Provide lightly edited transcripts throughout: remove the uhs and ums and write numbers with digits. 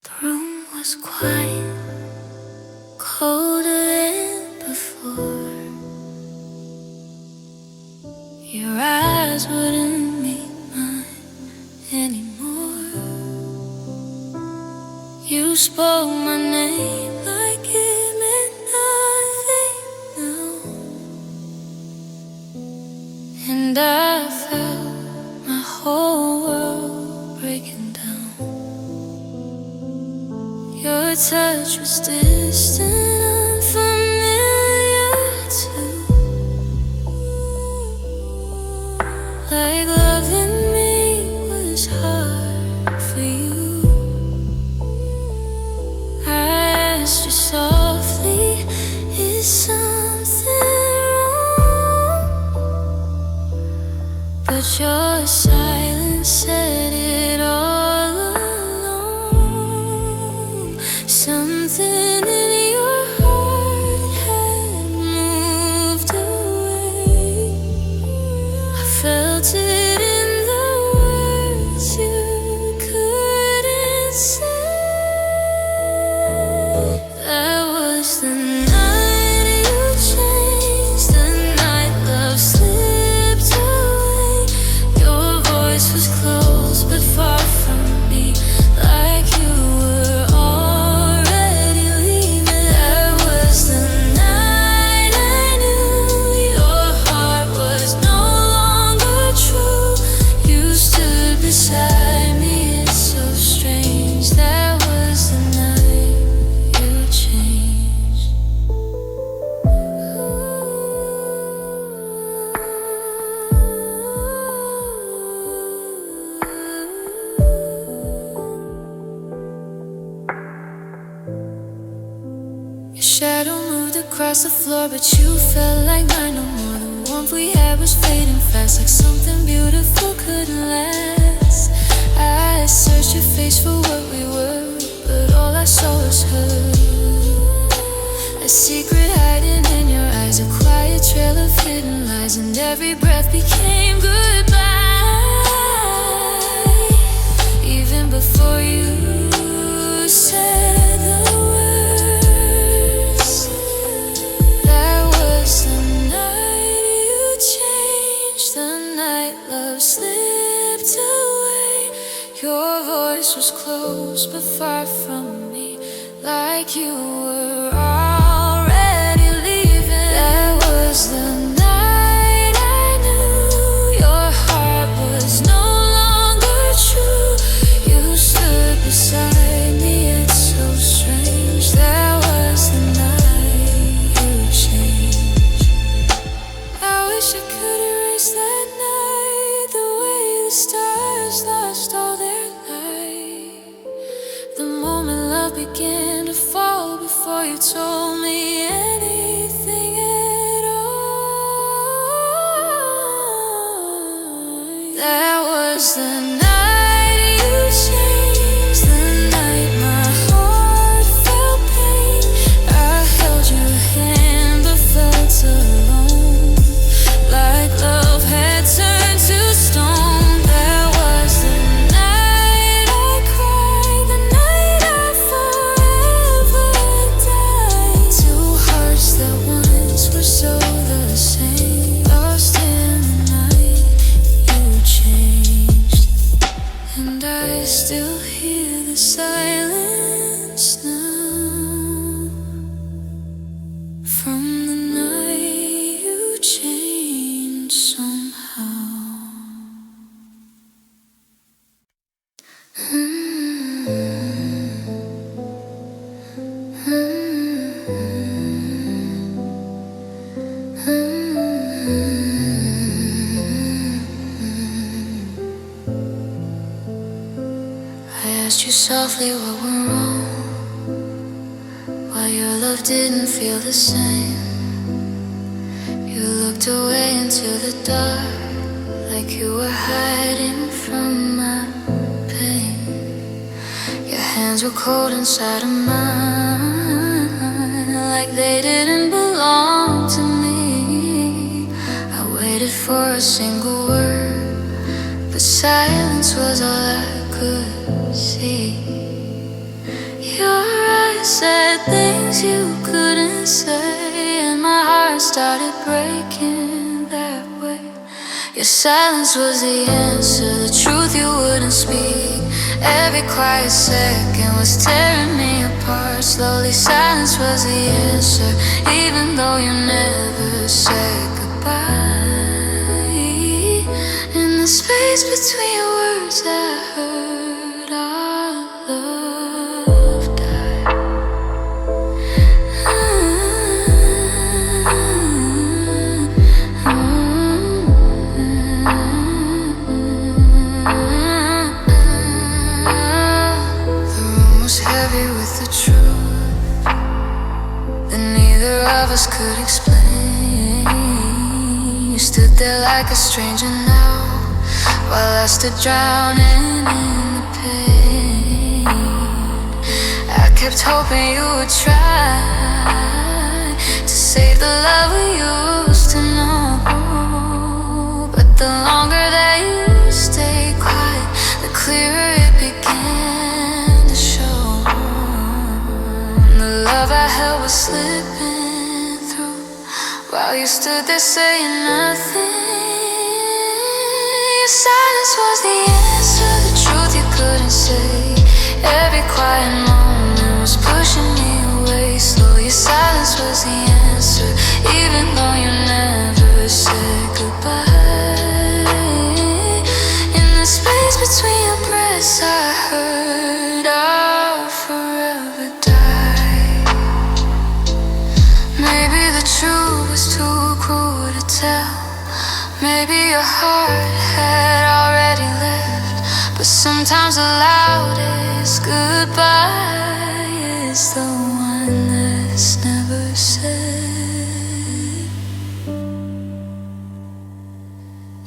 The room was quiet, colder than before. Your eyes wouldn't meet mine anymore. You spoke my name like it meant nothing now, and I felt my whole world breaking down. Your touch was distant, unfamiliar too, like loving me was hard for you. I asked you softly, is something wrong? But your silence said it all along. Something in your heart had moved away. I felt it in the words you couldn't say. That was the night you changed, the night love slipped away. Your voice was close but far from me, like you were already leaving. That was the night I knew your heart was no longer true. You stood beside me, it's so strange. That was the night you changed. Your shadow moved across the floor, but you felt like mine no more. The warmth we had was fading fast, like something beautiful couldn't last. I searched your face for what we were, but all I saw was hurt. A secret hiding in your eyes, a quiet trail of hidden lies, and every breath became goodbye. Even before you said the words, that was the night you changed, the night love slipped away. Your voice was close but far from me, like you were already leaving. That was the night I knew your heart was no longer true. You stood beside me, it's so strange. That was the night you changed. I wish I could erase that night, the way the stars lost all their light. The moment love began to fall before you told me anything at all. That was the night you changed, the night my heart felt pain. I held your hand but felt alone, like love had turned to stone. That was the night I cried, the night I forever died. Two hearts that once were so the same, lost in the night you changed. And I still hear the silence now, from the night you changed somehow. I asked you softly what went wrong, why your love didn't feel the same. You looked away into the dark, like you were hiding from my pain. Your hands were cold inside of mine, like they didn't belong to me. I waited for a single word, but silence was all I could see. said things you couldn't say, and my heart started breaking that way. Your silence was the answer, the truth you wouldn't speak. Every quiet second was tearing me apart. Slowly silence was the answer, even though you never said goodbye. In the space between your words I heard our love die. The room was heavy with the truth that neither of us could explain. You stood there like a stranger now, while I stood drowning in the pain. I kept hoping you would try to save the love we used to know, but the longer that you stayed quiet, the clearer it began to show. The love I held was slipping through while you stood there saying nothing. Your silence was the answer, the truth you couldn't say. Every quiet moment was pushing me away. Slow, your silence was the answer, even though you never said goodbye. In the space between your breaths I heard our forever die. Maybe the truth was too cruel to tell. Maybe your heart had already left, but sometimes the loudest goodbye is the one that's never said.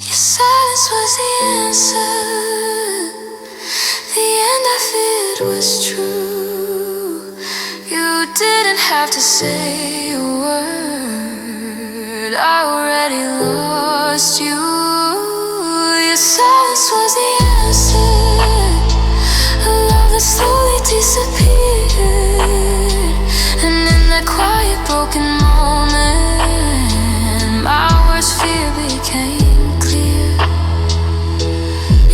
Your silence was the answer, the end I feared was true. You didn't have to say a word, I already lost you. Your silence was the answer, a love that slowly disappeared. And in that quiet broken moment, my worst fear became clear.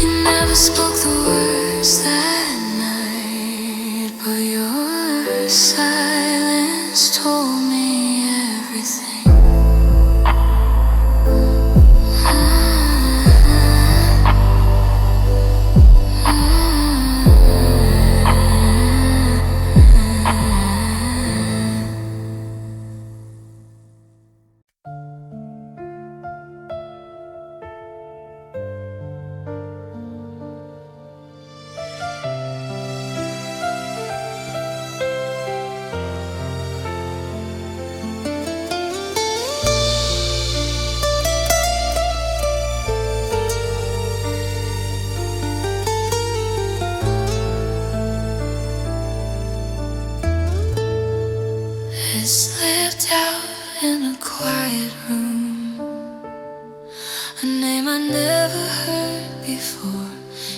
You never spoke the words that night, but your silence told me everything. It slipped out in a quiet room, a name I never heard before.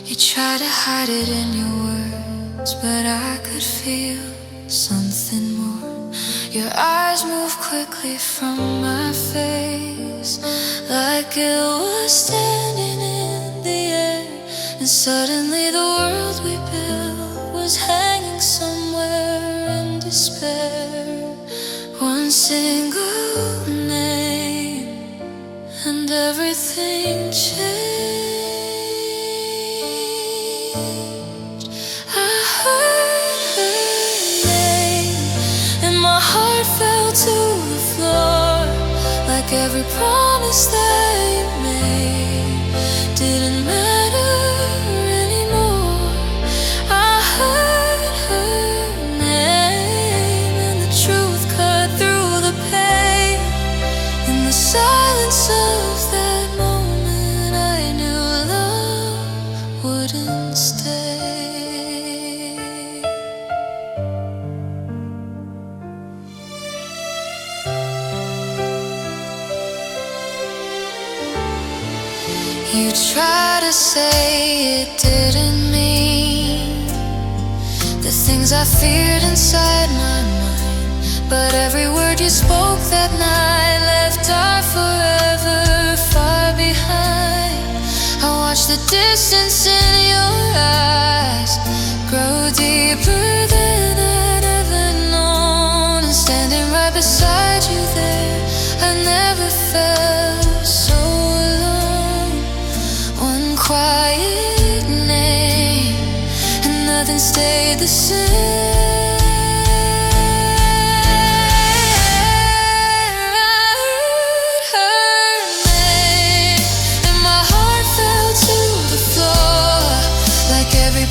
You tried to hide it in your words, but I could feel something more. Your eyes moved quickly from my face, like it was standing in the air. And suddenly the world we built was hanging somewhere in despair. One single name and everything changed. I heard her name and my heart fell to the floor, like every promise that you made didn't matter anymore. I heard her name and the truth cut through the pain. In the silence of that moment I knew love wouldn't stay. You try to say it didn't mean the things I feared inside my mind, but every word you spoke that night left our forever far behind. I watched the distance in your eyes grow deeper than I'd ever known, and standing right beside you there, I never felt so alone. One quiet name, and nothing stayed the same.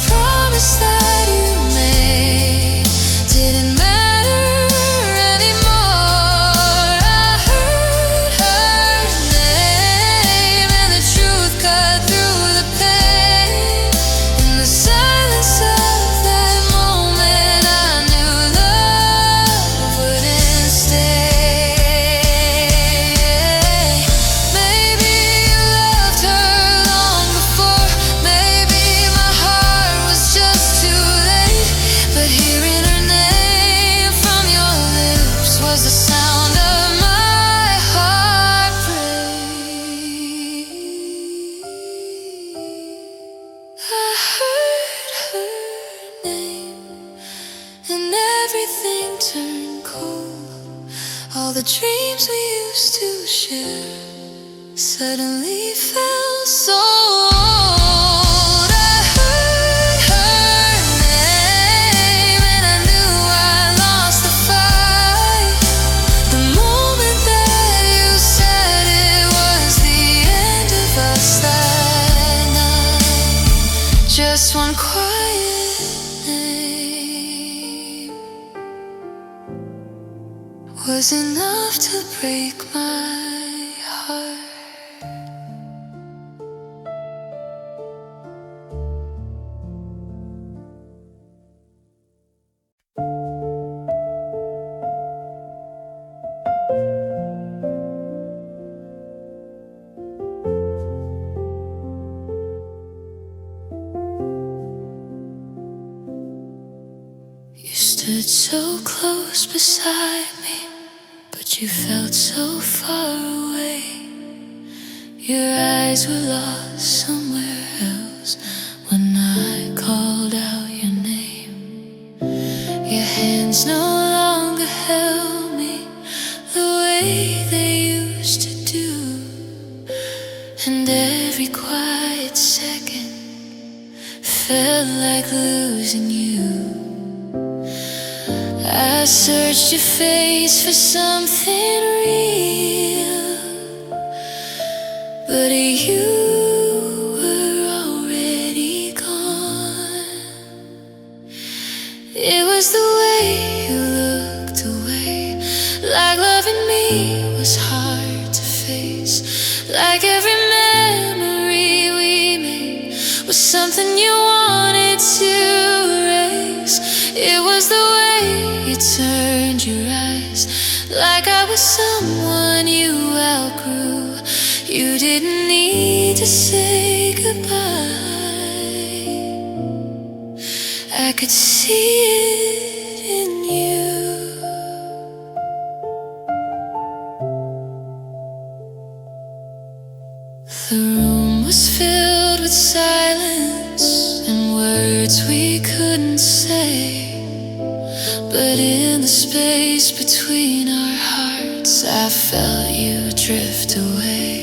Promise that you made didn't matter anymore. I heard her name, and the truth cut through the pain. In the silence of that moment, I knew love wouldn't stay. Maybe you loved her long before, maybe my heart was just too late, but hearing her name from your lips was the sound of my heart break. I heard her name, and everything turned cold. All the dreams we used to share suddenly felt so old. I heard her name, and I knew I lost the fight. The moment that you said it was the end of us that night. Just one quiet name was enough to break my heart. You stood so close beside me, but you felt so far away. Your eyes were lost somewhere else when I called out your name. Your hands no longer held me the way they used to do, and every quiet second felt like losing you. I searched your face for something real, but you were already gone. It was the way you looked away, like loving me was hard to face, like every memory we made was something you wanted to erase. It was the way you turned your eyes, like I was someone you outgrew. You didn't need to say goodbye. I could see it in you. The room was filled with silence and words we couldn't say, but in the space between our hearts, I felt you drift away.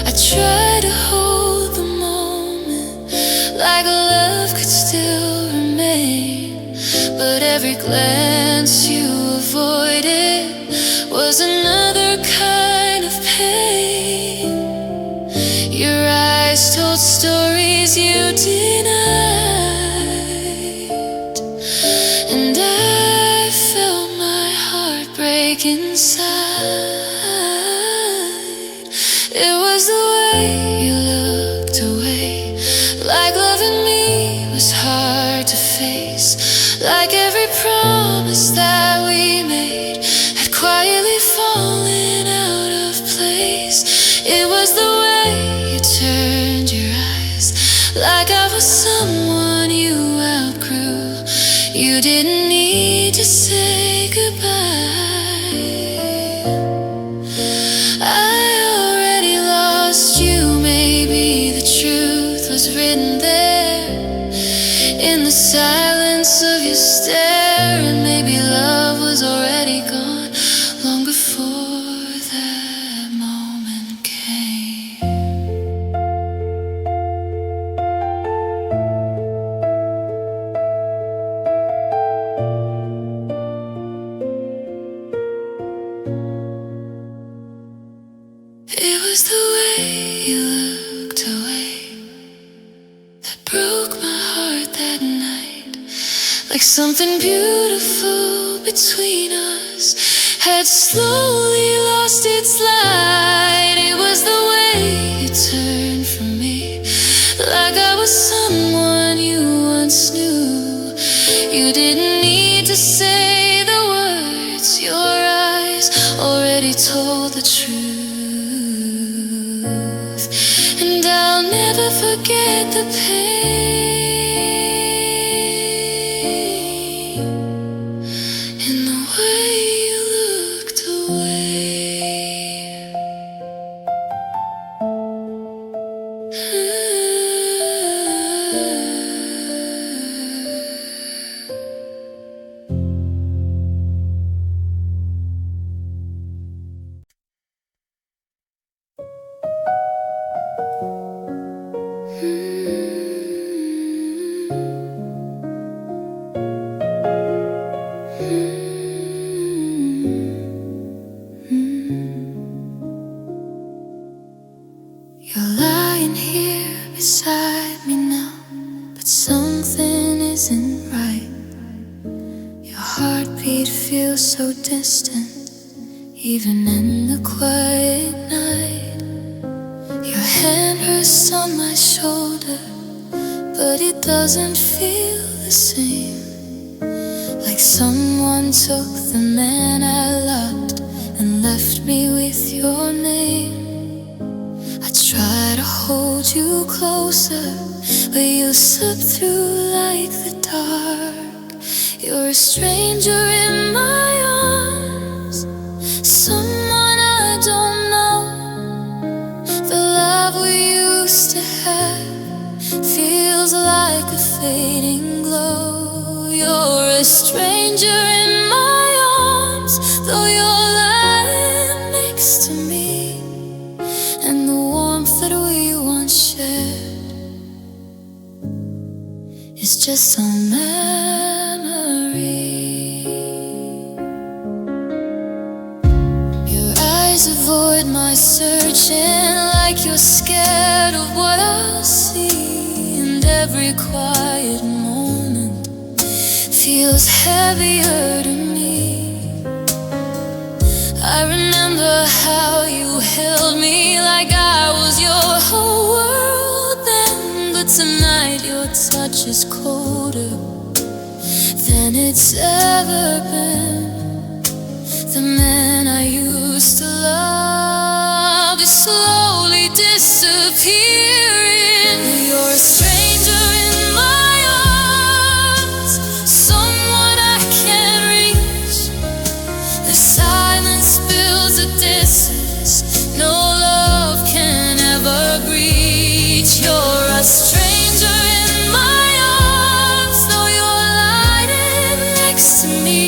I tried to hold the moment like love could still remain, but every glance you avoided was another kind of pain. Your eyes told stories you denied, and I felt my heart break inside. It was the way you looked away, like loving me was hard to face, like every promise that we made had quietly fallen out of place. It was the way you turned your eyes, like I was someone you outgrew. You didn't need to say goodbye. I already lost you. Maybe the truth was written there in the silence of your stare. And maybe love was already gone long before that moment came. It was the way you looked away that broke my heart that night. Like something beautiful between us had slowly lost its light. It was the way you turned from me, like I was someone you once knew. You didn't need to say the words, your eyes already told the truth. And I'll never forget the pain in the way you looked away. You're lying here beside me now, but something isn't right. Your heartbeat feels so distant, even in the quiet night. Your hand rests on my shoulder, but it doesn't feel the same. Like someone took the man I loved and left me with your name. I try to hold you closer, but you slip through like the dark. You're a stranger in my arms, someone I don't know. The love we used to have feels like a fading glow. You're a stranger in my arms, though you're lying next to me, and the warmth that we once shared is just a memory. Your eyes avoid my searching, like you're scared of what I'll see. And every quiet moment feels heavier to me. I remember how you held me like I was your whole world then. But tonight your touch is colder than it's ever been. The man I used to love is slowly disappearing. You're a stranger in my arms, someone I can't reach. The silence builds a distance no love can ever breach. You're a stranger in my arms, though you're lying next to me,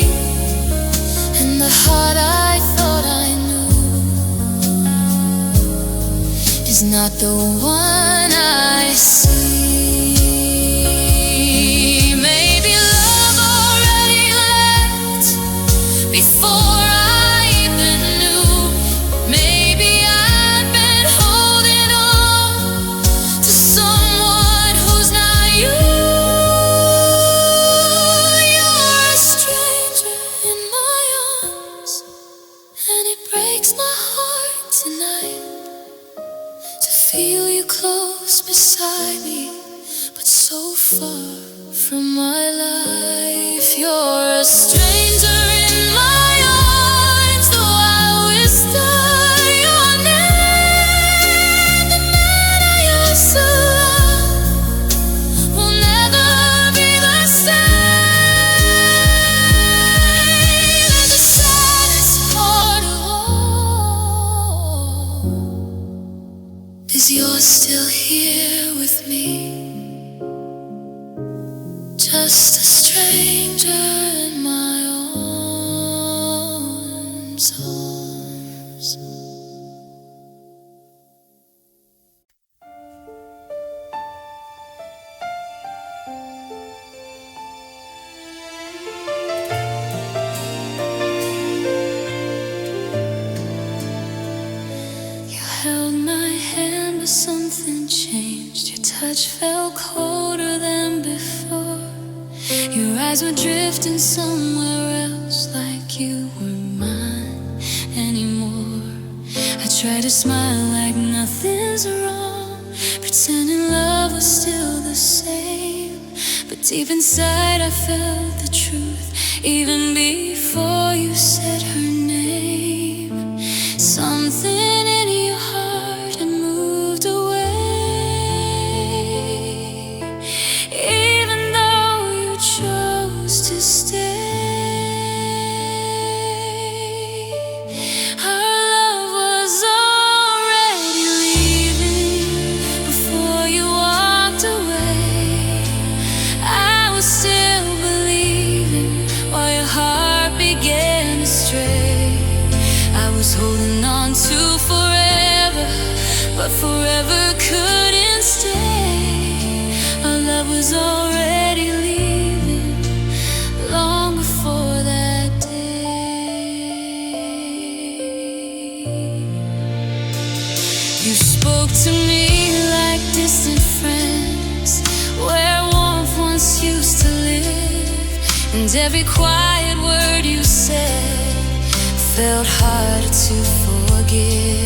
and the heart I thought I knew is not the one I see. Maybe love already left before I even knew. Maybe I've been holding on to someone who's not you. You're a stranger in my arms, and it breaks my heart tonight to feel you close beside me, but so far from my life. You're a stranger in my arms, though I whisper your name. The man I used to love will never be the same. still here with me, just a stranger in my arms. Held my hand, but something changed. Your touch felt colder than before. Your eyes were drifting somewhere else, like you weren't mine anymore. I tried to smile like nothing's wrong, pretending love was still the same. But deep inside I felt the truth, even before you said her name. Something in your heart had moved away, even though you chose to stay. Our love was already leaving before you walked away. I was still believing while your heart began to stray. I was holding on to forever, but forever couldn't stay. Our love was already leaving long before that day. You spoke to me like distant friends, where warmth once used to live, and every quiet word you said felt harder to forgive.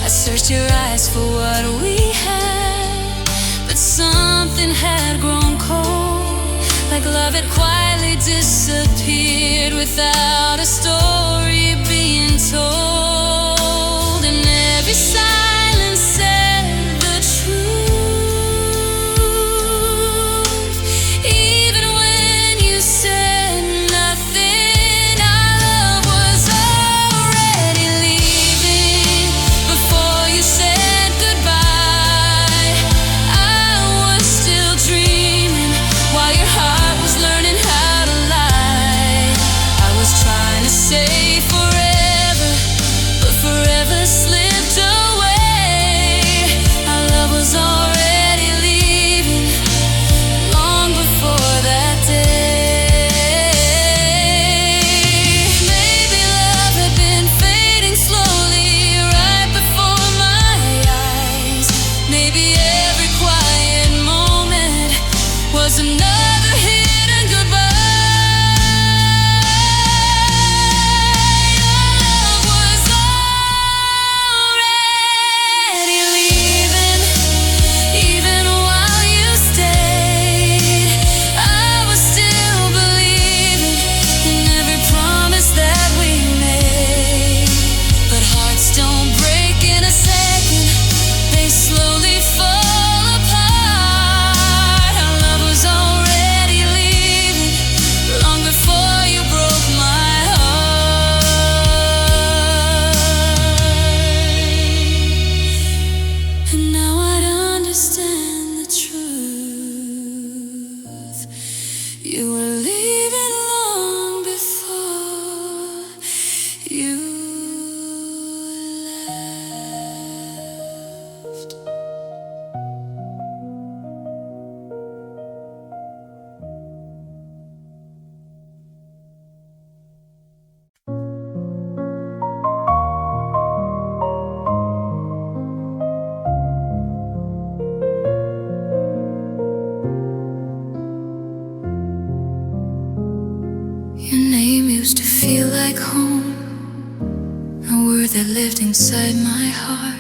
I searched your eyes for what we had, but something had grown cold, like love had quietly disappeared without a story being told. And every silence said the truth, even when you said nothing. You were leaving long before you left. Your name used to feel like home, a word that lived inside my heart.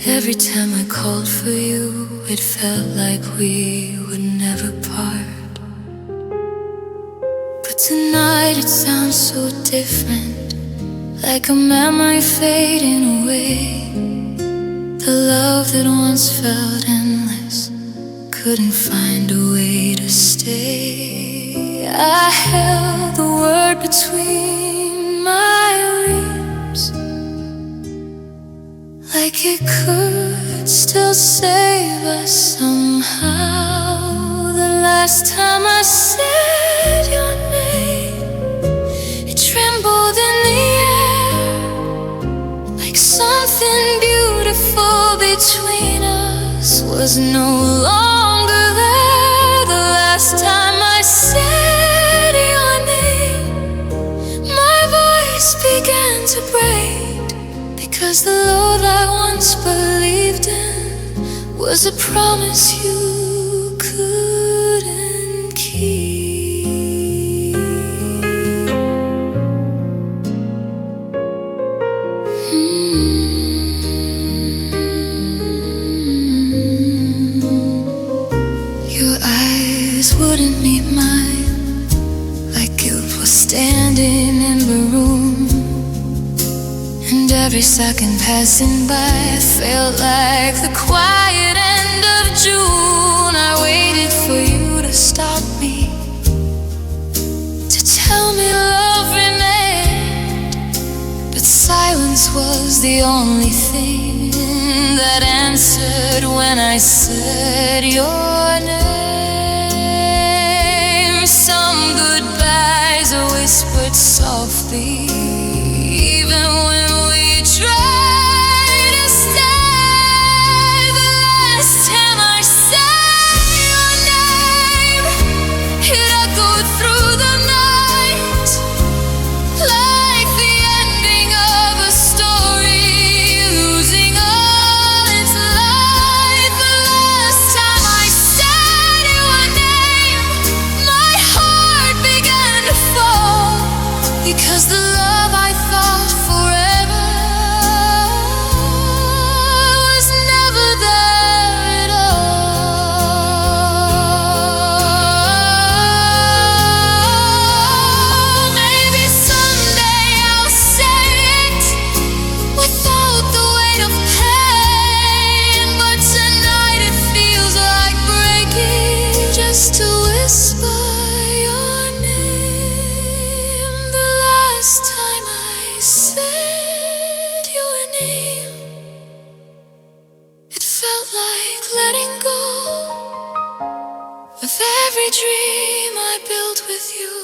Every time I called for you, it felt like we would never part. But tonight it sounds so different, like a memory fading away. The love that once felt endless couldn't find a way to stay. I held the word between my lips, like it could still save us somehow. The last time I said your name, it trembled in the air, like something beautiful between us was no longer there. The last time I said your name, my voice began to break, because the love I once believed in was a promise you couldn't keep. Your eyes wouldn't meet mine, like guilt was standing in the room. And every second passing by felt like the quiet end of June. I waited for you to stop me, to tell me love remained, but silence was the only thing that answered when I said your name. Some goodbyes are whispered softly, even when we try to stay. The last time I said your name, it echoed through the night, like the ending of a story losing all its light. The last time I said your name, my heart began to fall, because the love I thought forever was never there at all. Maybe someday I'll say it without the weight of pain, but tonight it feels like breaking just to whisper your name. The last time I said your name, it felt like letting go of every dream I built with you,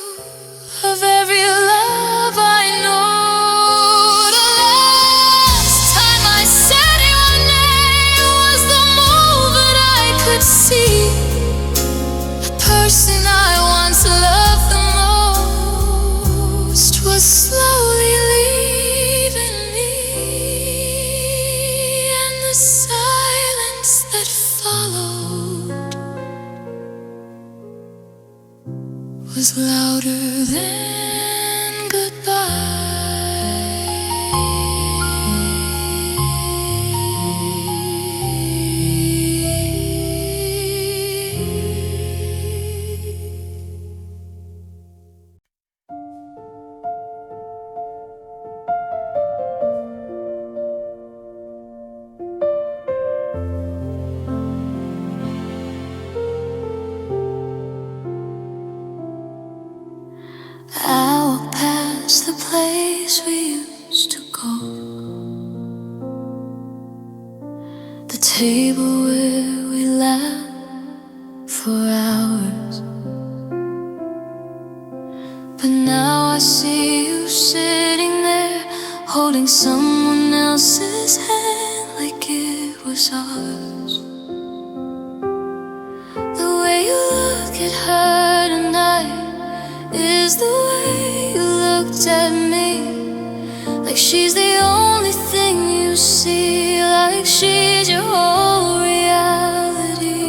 of every love I know. The last time I said your name was the moment I could see the person I once loved the most was slowly leaving me, and the silence that followed was louder than goodbye. I walk past the place we used to go, the table where we laughed for hours. But now I see you sitting there, holding someone else's hand like it was ours. The way you look at her tonight is the way you looked at me, like she's the only thing you see, like she's your whole reality.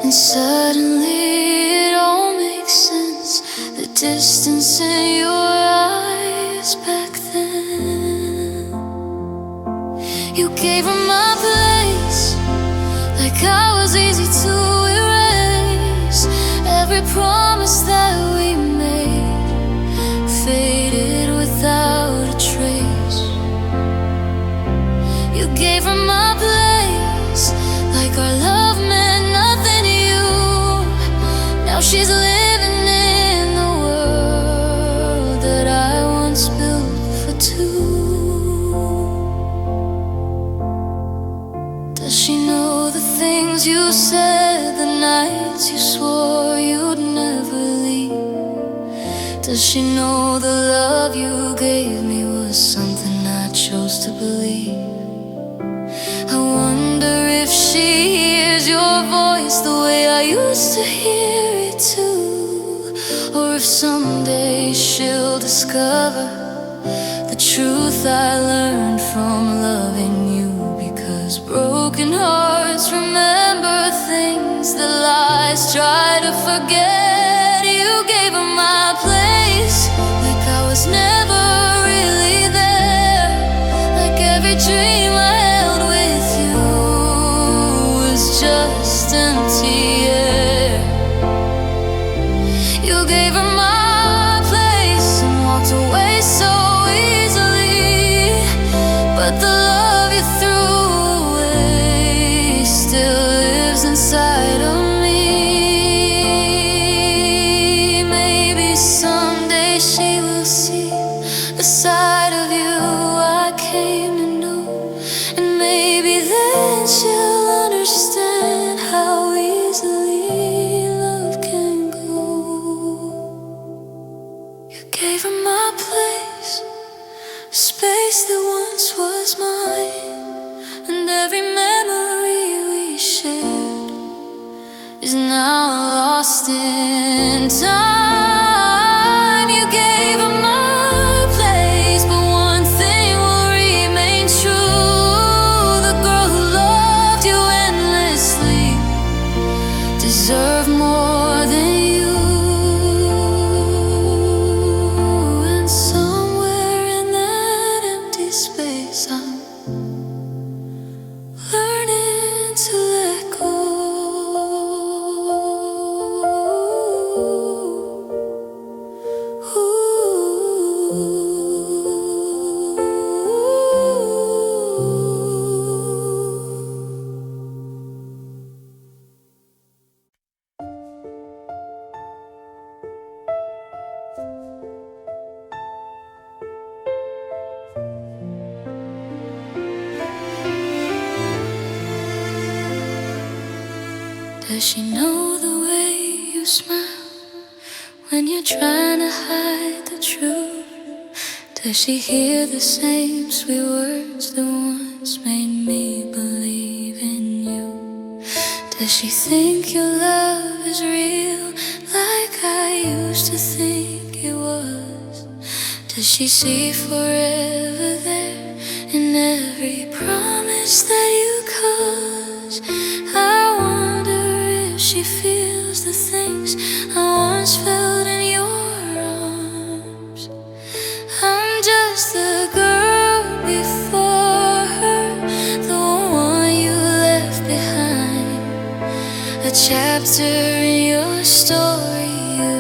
And suddenly it all makes sense, the distance in your eyes back then. You gave her my place, like I was easy to erase. Every promise that we made faded without a trace. You gave her my place, like our love meant nothing to you. Now she's living in the world that I once built for two. you said the nights you swore you'd never leave? Does she know the love you gave me was something I chose to believe? I wonder if she hears your voice the way I used to hear it too, or if someday she'll discover the truth I learned from loving you. Because broken hearts remember things that lies try to forget. You gave her my place, like I was never really there, like every dream I held with you was just empty air. You gave her my place and walked away so easily, but the love you threw away still lives inside of me. Maybe someday she will see the side of you I came to know, and maybe then she'll understand how easily love can go. You gave her my place, a space that once was mine, and every memory we shared is now lost in time. You gave her my place, but one thing will remain true: the girl who loved you endlessly deserved more than you. And somewhere in that empty space I'm learning to let go. Does she know the way you smile when you're trying to hide the truth? Does she hear the same sweet words that once made me believe in you? Does she think your love is real like I used to think it was? Does she see forever there in every promise that you cause? I wonder if she feels the things I once felt in your arms. I'm just the girl before her, the one you left behind, a chapter in your story you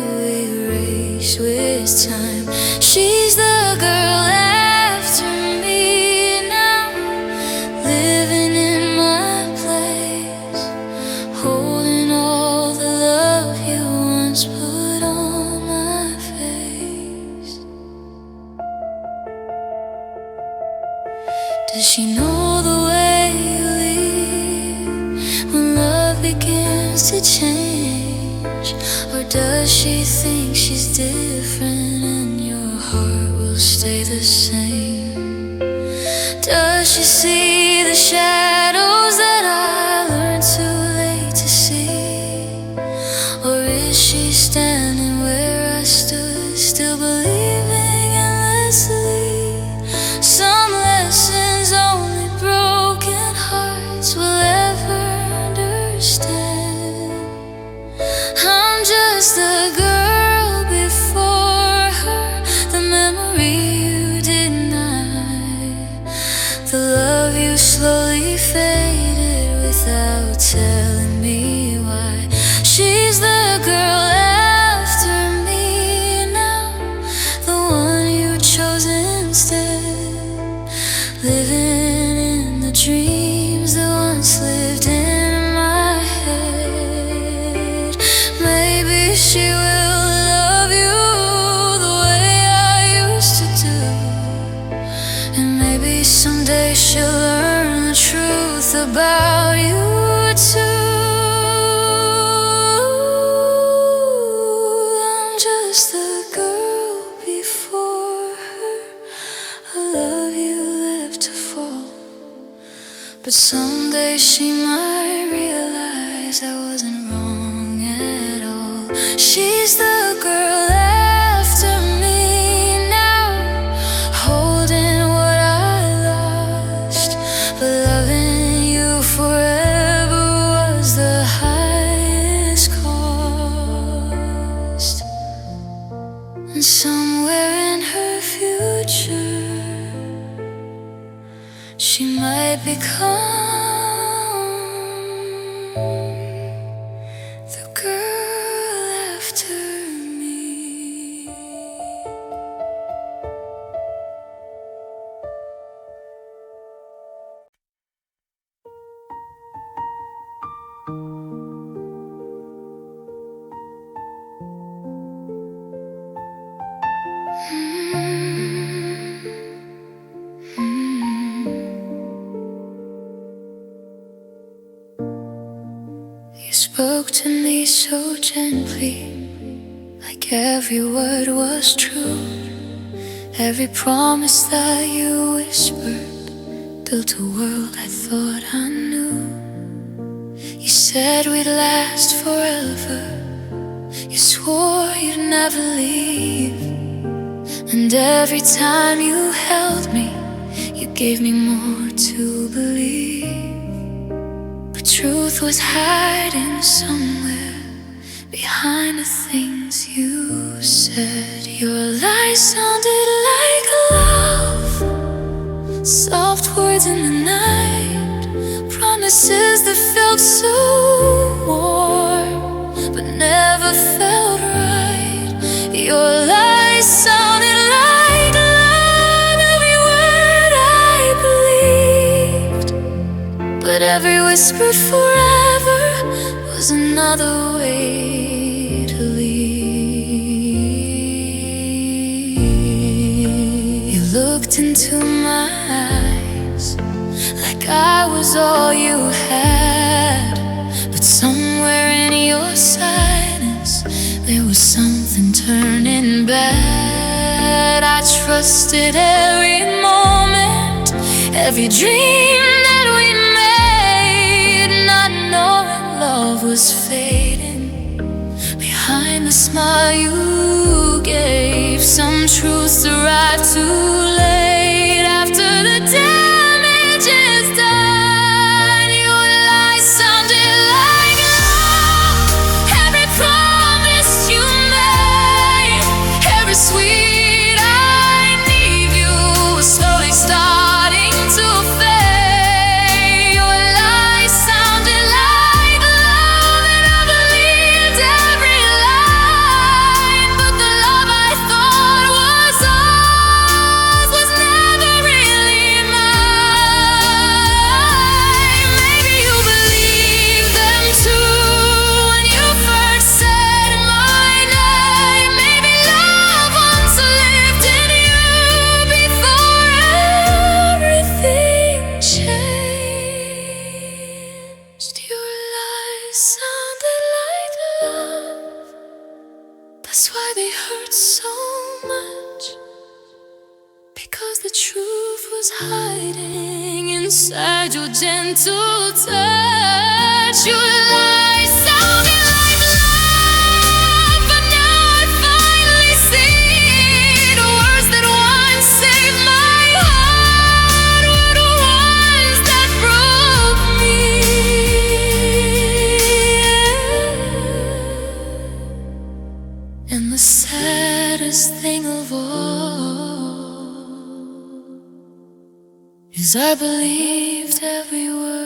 erase with time. She's the girl after me now, living in my place, holding all the love you once put on my face. Does she know the way you leave when love begins to change? Or does she think she's different and your heart will stay the same? Does she see the shadows that I learned too late to see? Or is she standing where I stood, still believing endlessly? Some lessons only broken hearts will ever understand. I'm just the girl before her, the memory you deny, the love you slowly faded without telling me why. She's the girl after me now, the one you chose instead, living in the dreams that once lived in my head. Maybe she will love you the way I used to do, and maybe someday she'll learn the truth about you too. was the girl before her. A love you left to fall. But someday she might realize I wasn't wrong at all. She's the girl after me now, holding what I lost. But loving you forever was the highest cost. And somewhere in her future, she might become the girl after me. You spoke to me so gently, like every word was true. Every promise that you whispered built a world I thought I knew. You said we'd last forever. You swore you'd never leave. And every time you held me, you gave me more to believe. But truth was hiding somewhere behind the things you said. Your lies sounded like love, soft words in the night, promises that felt so warm but never felt right. Your lies sounded like love, every word I believed. But every whispered forever was another way to leave. You looked into my eyes like I was all you had. But somewhere in your silence there was something turning bad. I trusted every moment, every dream that we made, not knowing love was fading behind the smile you gave. Some truths arrive too late after the damage is done. Your lies sounded like love, every promise you made, every sweet I need you was slowly starting to fade. Your lies sounded like love, and I believed every line. But the love I thought was ours was never really mine. Maybe you believed them too when you first said my name. Maybe love once lived in you before everything changed. Your lies sounded like love, that's why they hurt so much, because the truth was hiding inside your gentle touch. Your lies sounded like love, but now I finally see the words that once saved my heart were the ones that broke me. And the saddest thing of all is I believed every word.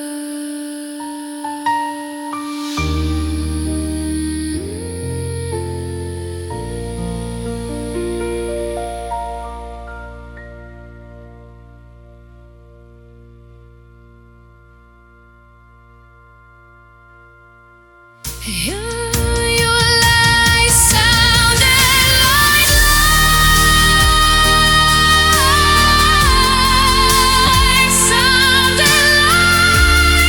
Your lies sounded like love, sounded like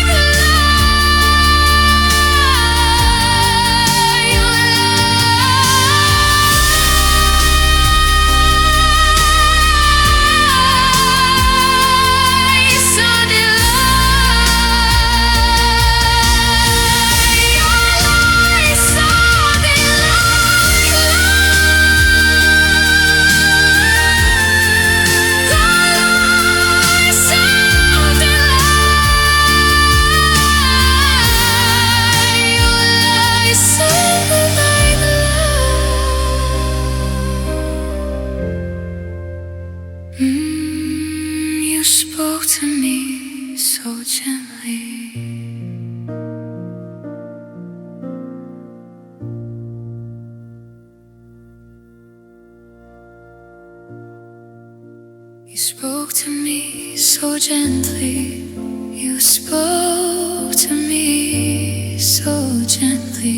You spoke to me so gently. You spoke to me so gently.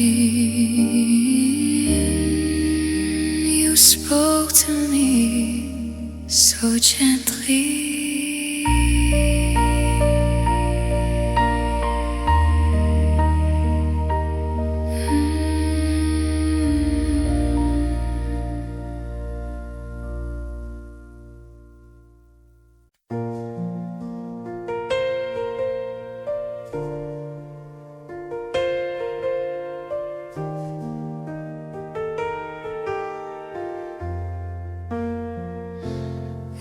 You spoke to me so gently.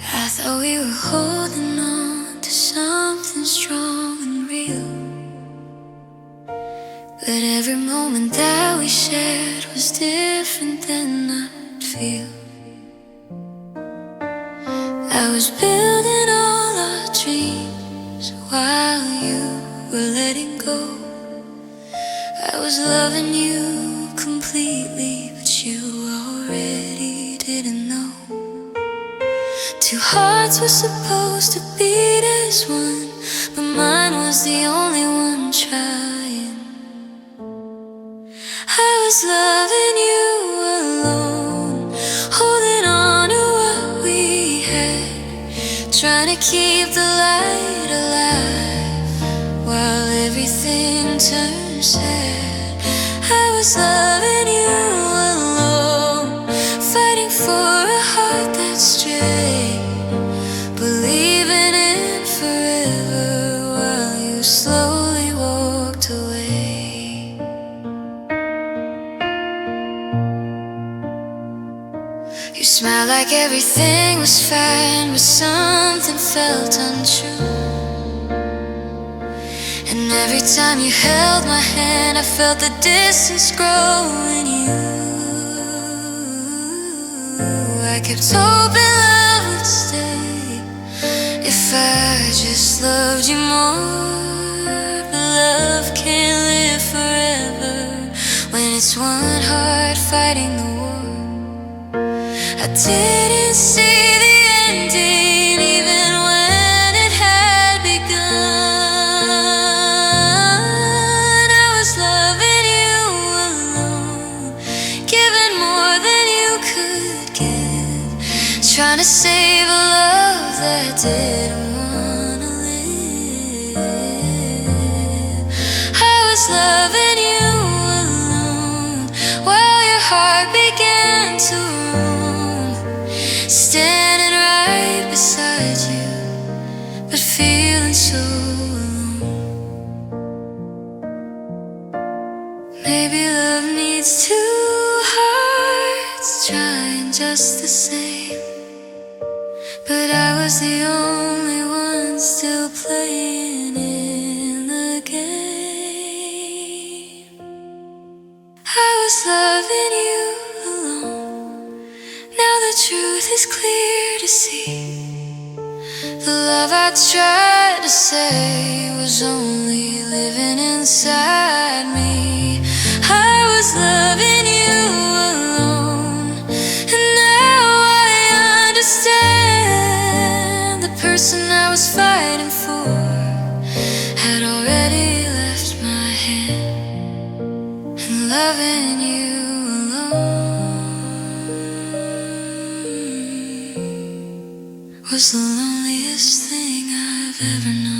I thought we were holding on to something strong and real, but every moment that we shared was different than I'd feel. I was building all our dreams while you were letting go. I was loving you completely, but you already didn't know. Two hearts were supposed to beat as one, but mine was the only one trying. I was loving you alone, holding on to what we had, trying to keep the light alive while everything turned sad. I was loving you alone, fighting for a heart that's straight, believing in forever while you slowly walked away. You smiled like everything was fine, but something felt untrue. And every time you held my hand, I felt the distance grow in you. I kept hoping love would stay if I just loved you more. But love can't live forever when it's one heart fighting the war. I didn't see the ending even when it had begun. I was loving you alone, giving more than you could give, trying to save a love that didn't wanna live. I was loving you alone while your heart began to roam, standing right beside you, but feeling so alone. Maybe love needs two hearts trying just the same, but I was the only one still playing in the game. I was loving you alone, now the truth is clear to see. The love I tried to say was only living inside me. I was loving you alone, and now I understand. The person I was fighting for had already left my hand, and loving you alone was the loneliest thing I've ever known.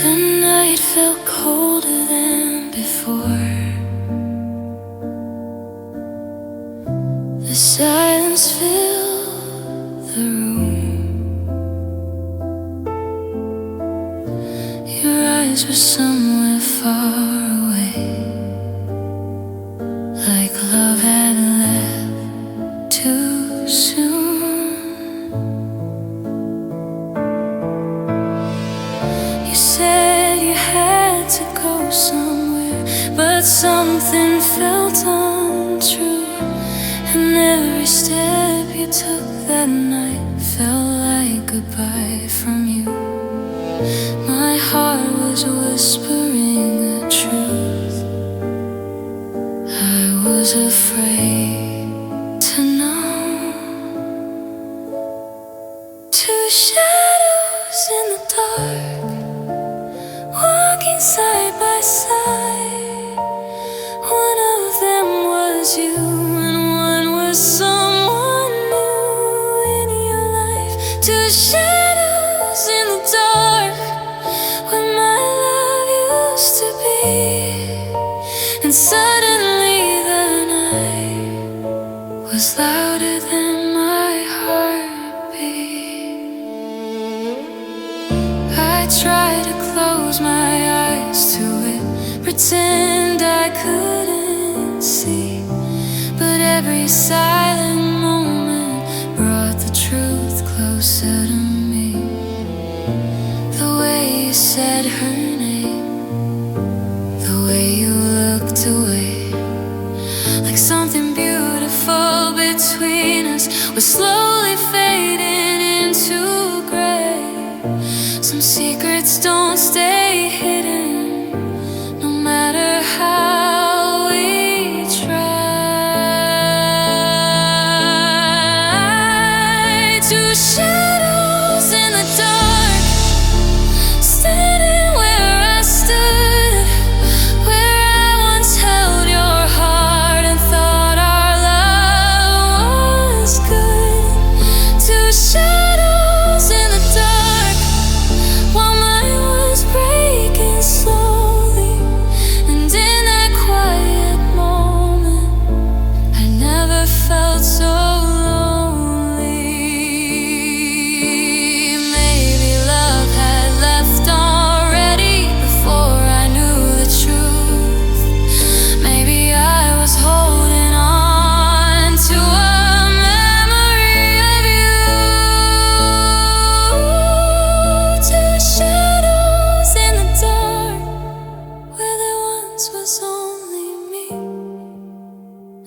The night felt colder than before. The silence filled the room. Your eyes were somewhere far away, like love had left too soon. afraid to know. Two shadows in the dark, walking side by side. One of them was you, and one was someone new in your life. Two shadows in the dark, where my love used to be. And suddenly the night was louder than my heartbeat. I tried to close my eyes to it, pretend I couldn't see. But every silent moment brought the truth closer to me. The way you said her name, the way you looked away, like something beautiful between us was slowly fading into gray. Some secrets don't stay hidden, no matter how we try. Two shadows in the dark, standing where I stood, where I once held your heart and thought our love was good. Two shadows in the dark, while mine was breaking slowly. And in that quiet moment, I never felt so lonely. Maybe love had left already before I knew the truth. Maybe I was holding on to a memory of you. Two shadows in the dark, where there once was only me.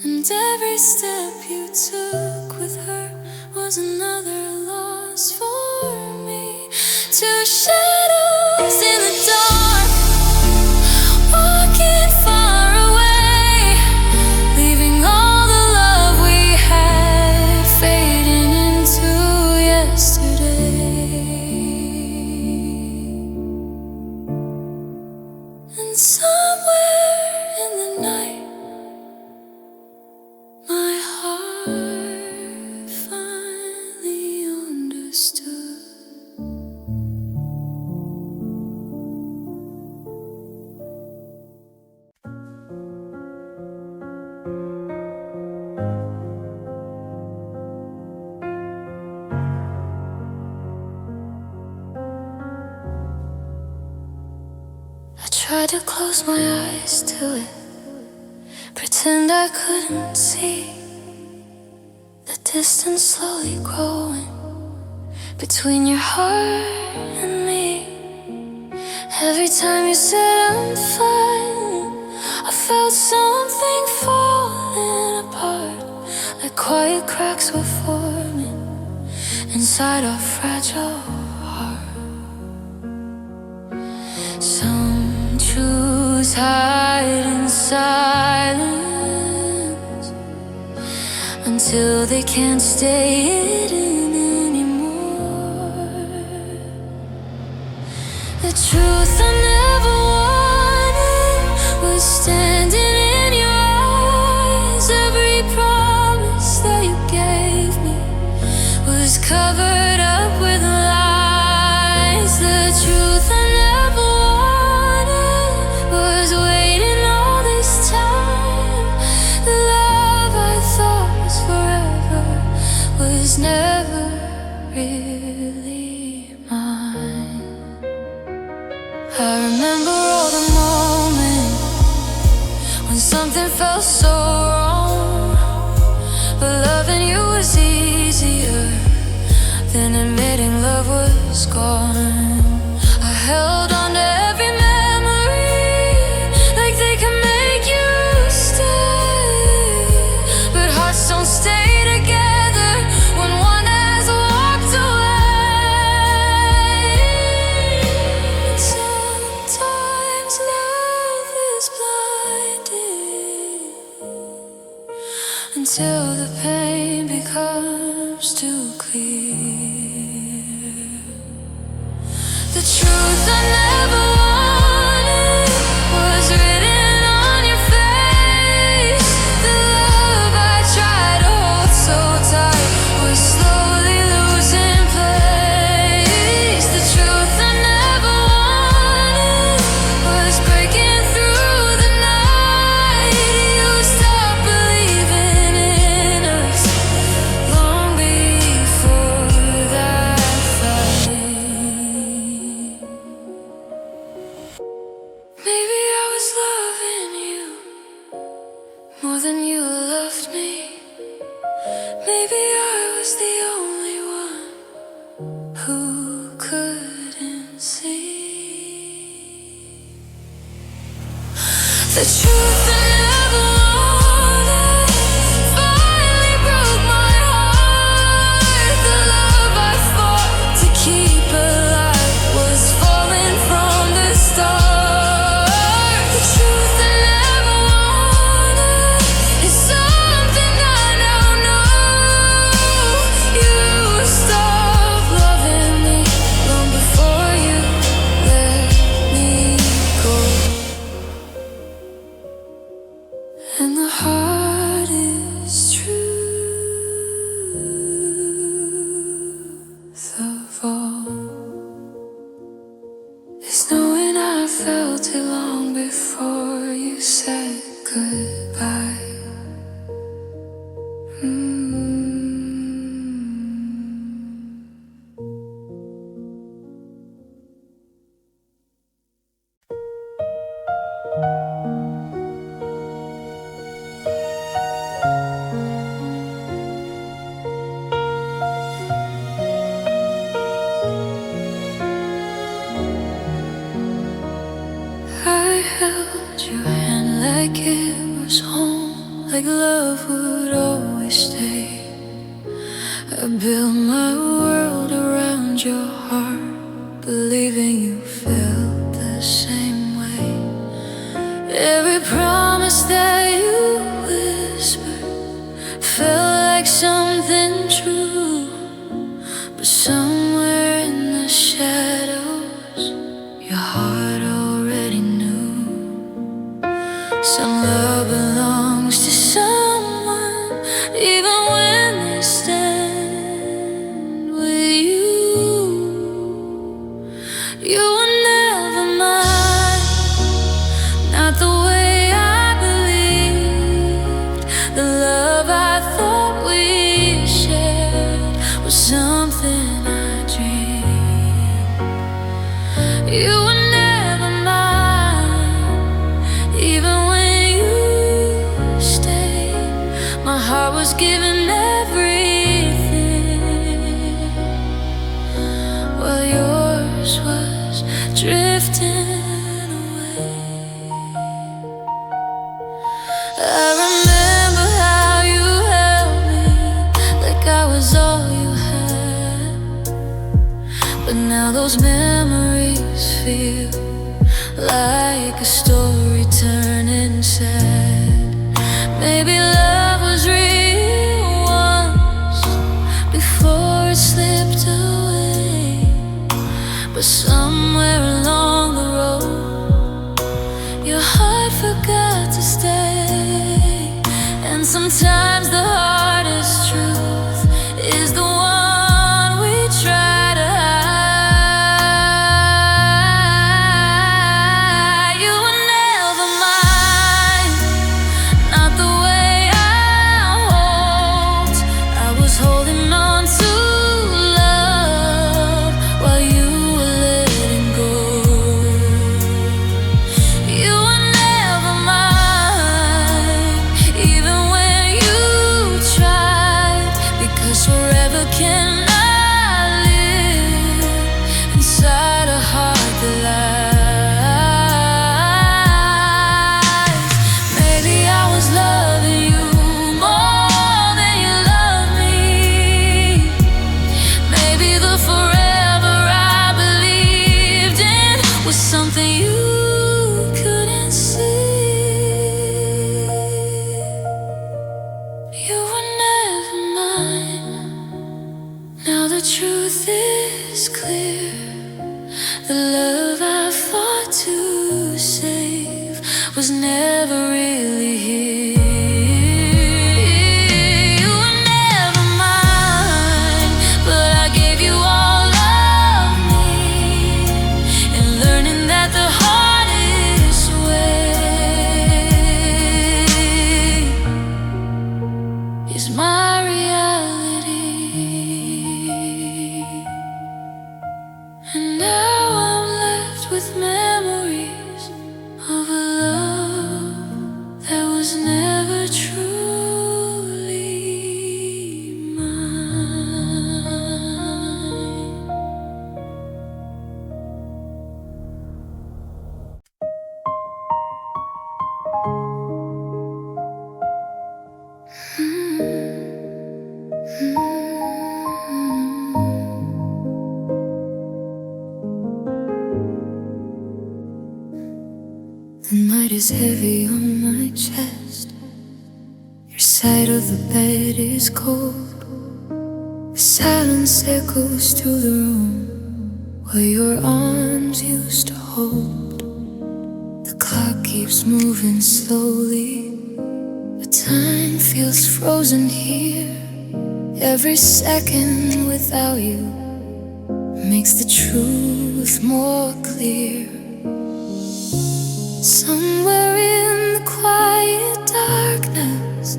And every step you took with her was another loss for me. Two shadows in the dark, walking far away, leaving all the love we had fading into yesterday. And somewhere in the night, my heart finally understood. I tried to close my eyes to it, pretend I couldn't see the distance slowly growing between your heart and me. Every time you said I'm fine, I felt something falling apart, like quiet cracks were forming inside our fragile heart. Some truths hide in silence until they can't stay hidden anymore. The truth I never wanted was standing in your eyes. Every promise that you gave me was covered up with lies. The truth I never wanted was waiting all this time. The love I thought was forever was never really mine. I remember all the moments when something felt so wrong, but loving you was easier than admitting love was gone. I held on to every memory like they can make you stay, but hearts don't stay together when one has walked away. And sometimes love is blinded. until the pain becomes too clear. The truth I never wanted was written on your face. The love I tried to hold so tight was slowly losing place. The truth I never wanted was breaking through the night. You stopped believing in us long before that fight. Maybe I was loving you more than you loved me. Maybe I was the only one who couldn't see the truth I never wanted. Finally broke my heart. The love I fought to keep alive was falling from the start. The truth I never wanted is something I now know. You stopped loving me long before you let me go. And the hardest truth of all is knowing I felt it long before you said goodbye. I held your hand like it was home, like love would always stay. I built my world around your heart, believing you felt the same way. Every promise that you whispered felt like something true, but somewhere in the shadows, your heart already knew. Some love belongs to someone, even when they stand with you. You were never mine, not the way I believed. The love I thought we shared was something I dreamed. You were never mine, even when you stayed. My heart was given everything, while yours was drifting away. I remember how you held me like I was all you had, but now those memories feel like a story turning sad. Maybe love was real once before it slipped away, but somewhere along the road, your heart forgot to stay. And sometimes the hardest truth is the one we try to hide. You were never mine, not the way I hoped. I was holding on to love while you were letting go. You were never mine, even when you You were never mine. Now the truth is clear. The love I fought to save was never really here. You were never mine, but I gave you all of me. And learning that the hardest way is my reality. And now I'm left with memories of a love that was never truly mine. The night is heavy on my chest. Your side of the bed is cold. The silence echoes through the room where your arms used to hold. The clock keeps moving slowly, but time feels frozen here. Every second without you makes the truth more clear. Somewhere in the quiet darkness,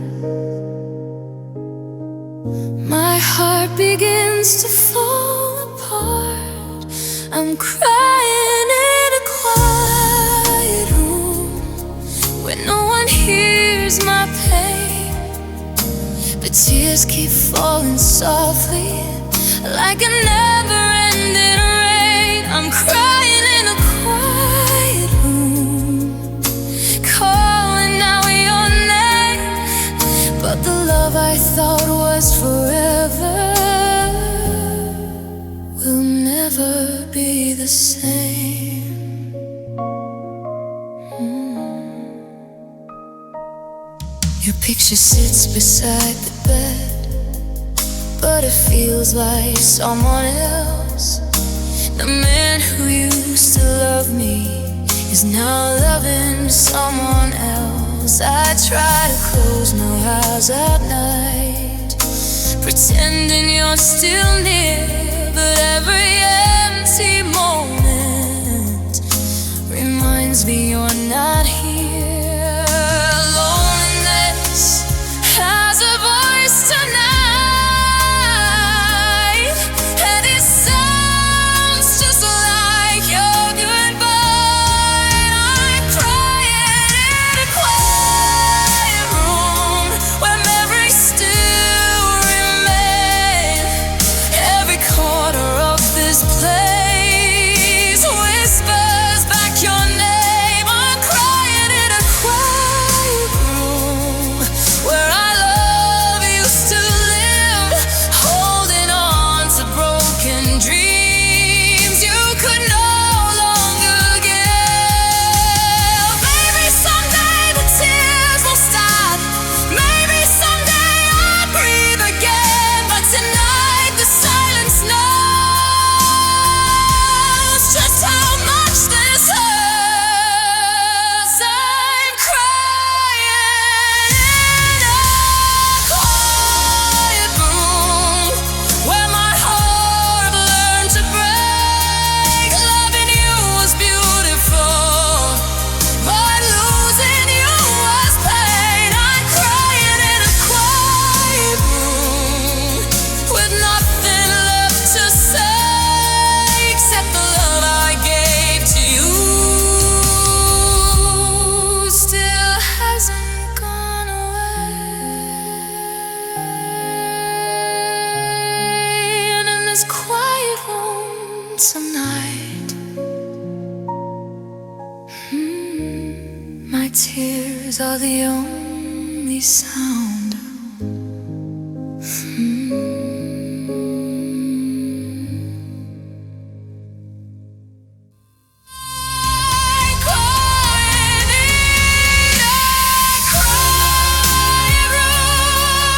my heart begins to fall apart. I'm crying in a quiet room where no one hears my pain, but tears keep falling softly like a never-ending rain. I'm crying in a quiet room, calling out your name, but the love I thought was forever will never be the same. Your picture sits beside the bed, but it feels like someone else. The man who used to love me is now loving someone else. I try to close my eyes at night, pretending you're still near, but every empty moment reminds me you're not here. Loneliness has a voice tonight, and it sounds just like your goodbye. I'm crying in a quiet room where memories still remain. Every corner of this place whispers back your name. I'm crying in a quiet room where our love used to live, holding on to broken dreams you could no longer give. Maybe someday the tears will stop. Maybe someday I'll breathe again. But tonight the silence knows just how much this hurts. I'm crying in a quiet room where my heart learned to break. Loving you was beautiful, but losing you was pain. I'm crying in a quiet room with nothing left to say except the love I gave to you still hasn't gone away. And in this quiet room tonight, my tears are the only sound. I'm crying in a quiet room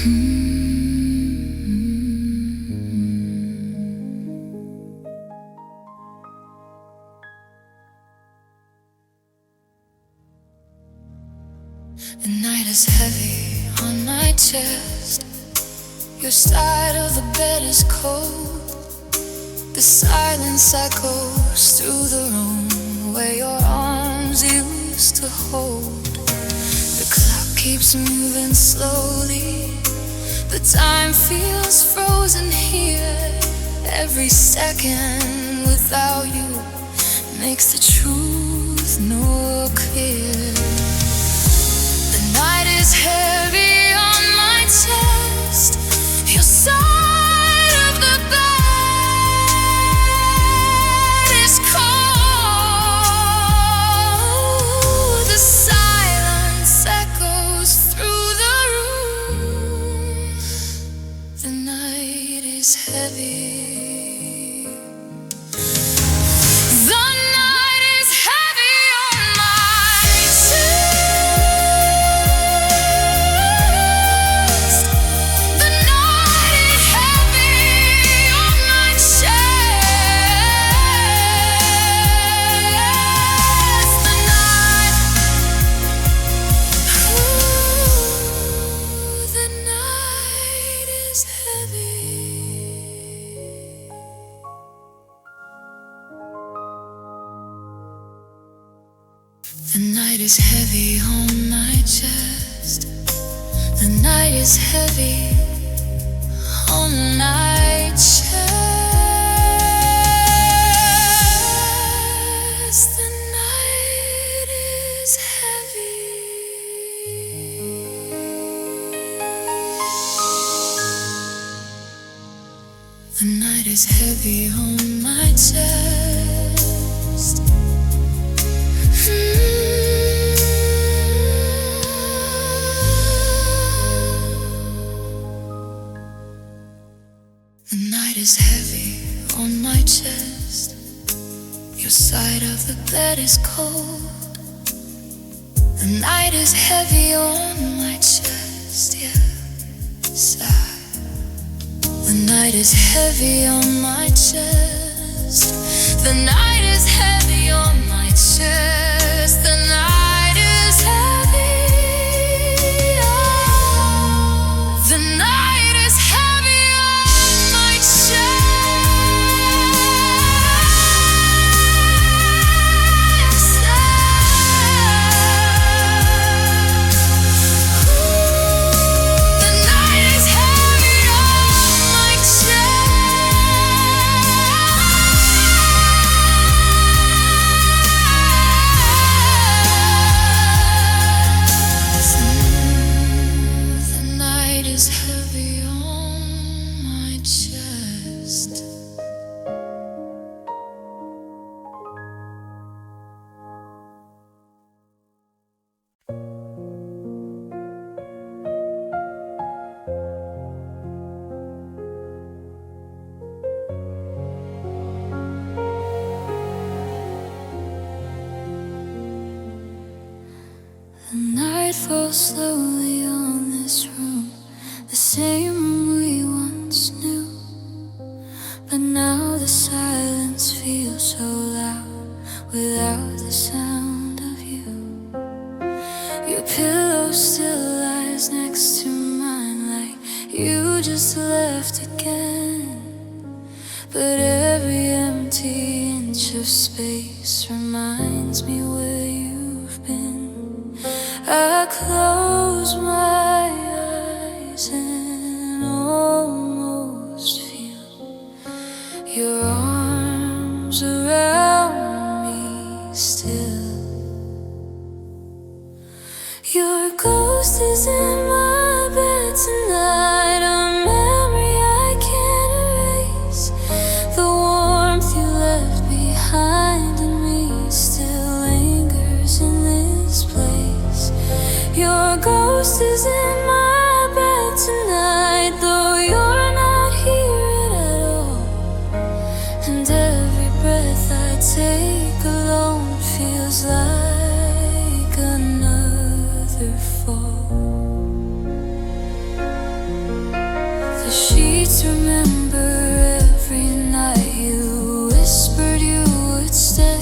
The night is heavy on my chest. Your side of the bed is cold. The silence echoes through the room where your arms used to hold. The clock keeps moving slowly. The time feels frozen here. Every second without you makes the truth no clear. The night is heavy on my chest. Your side of the bed is cold. The silence echoes through the room. The night is heavy. The night is heavy on my chest. The night is heavy on my chest. The night is heavy. The night is heavy on my chest. The night is heavy on my chest. Your side of the bed is cold. The night is heavy on my chest, yeah, side. The night is heavy on my chest. The night is heavy on my chest. The night is heavy. Oh, the night is heavy on my chest. The night is heavy on my chest. The night is heavy on my chest. The night falls slowly on this room, the same room we once knew. But now the silence feels so loud without the sound of you. Your pillow still lies next to mine like you just left again. But every empty inch of space reminds me where you've been. I close my eyes and almost feel your arms around me still. Your ghost is in my bed tonight, a memory I can't erase. The warmth you left behind in me still lingers in this place. Your ghost is in streets remember every night you whispered you would stay.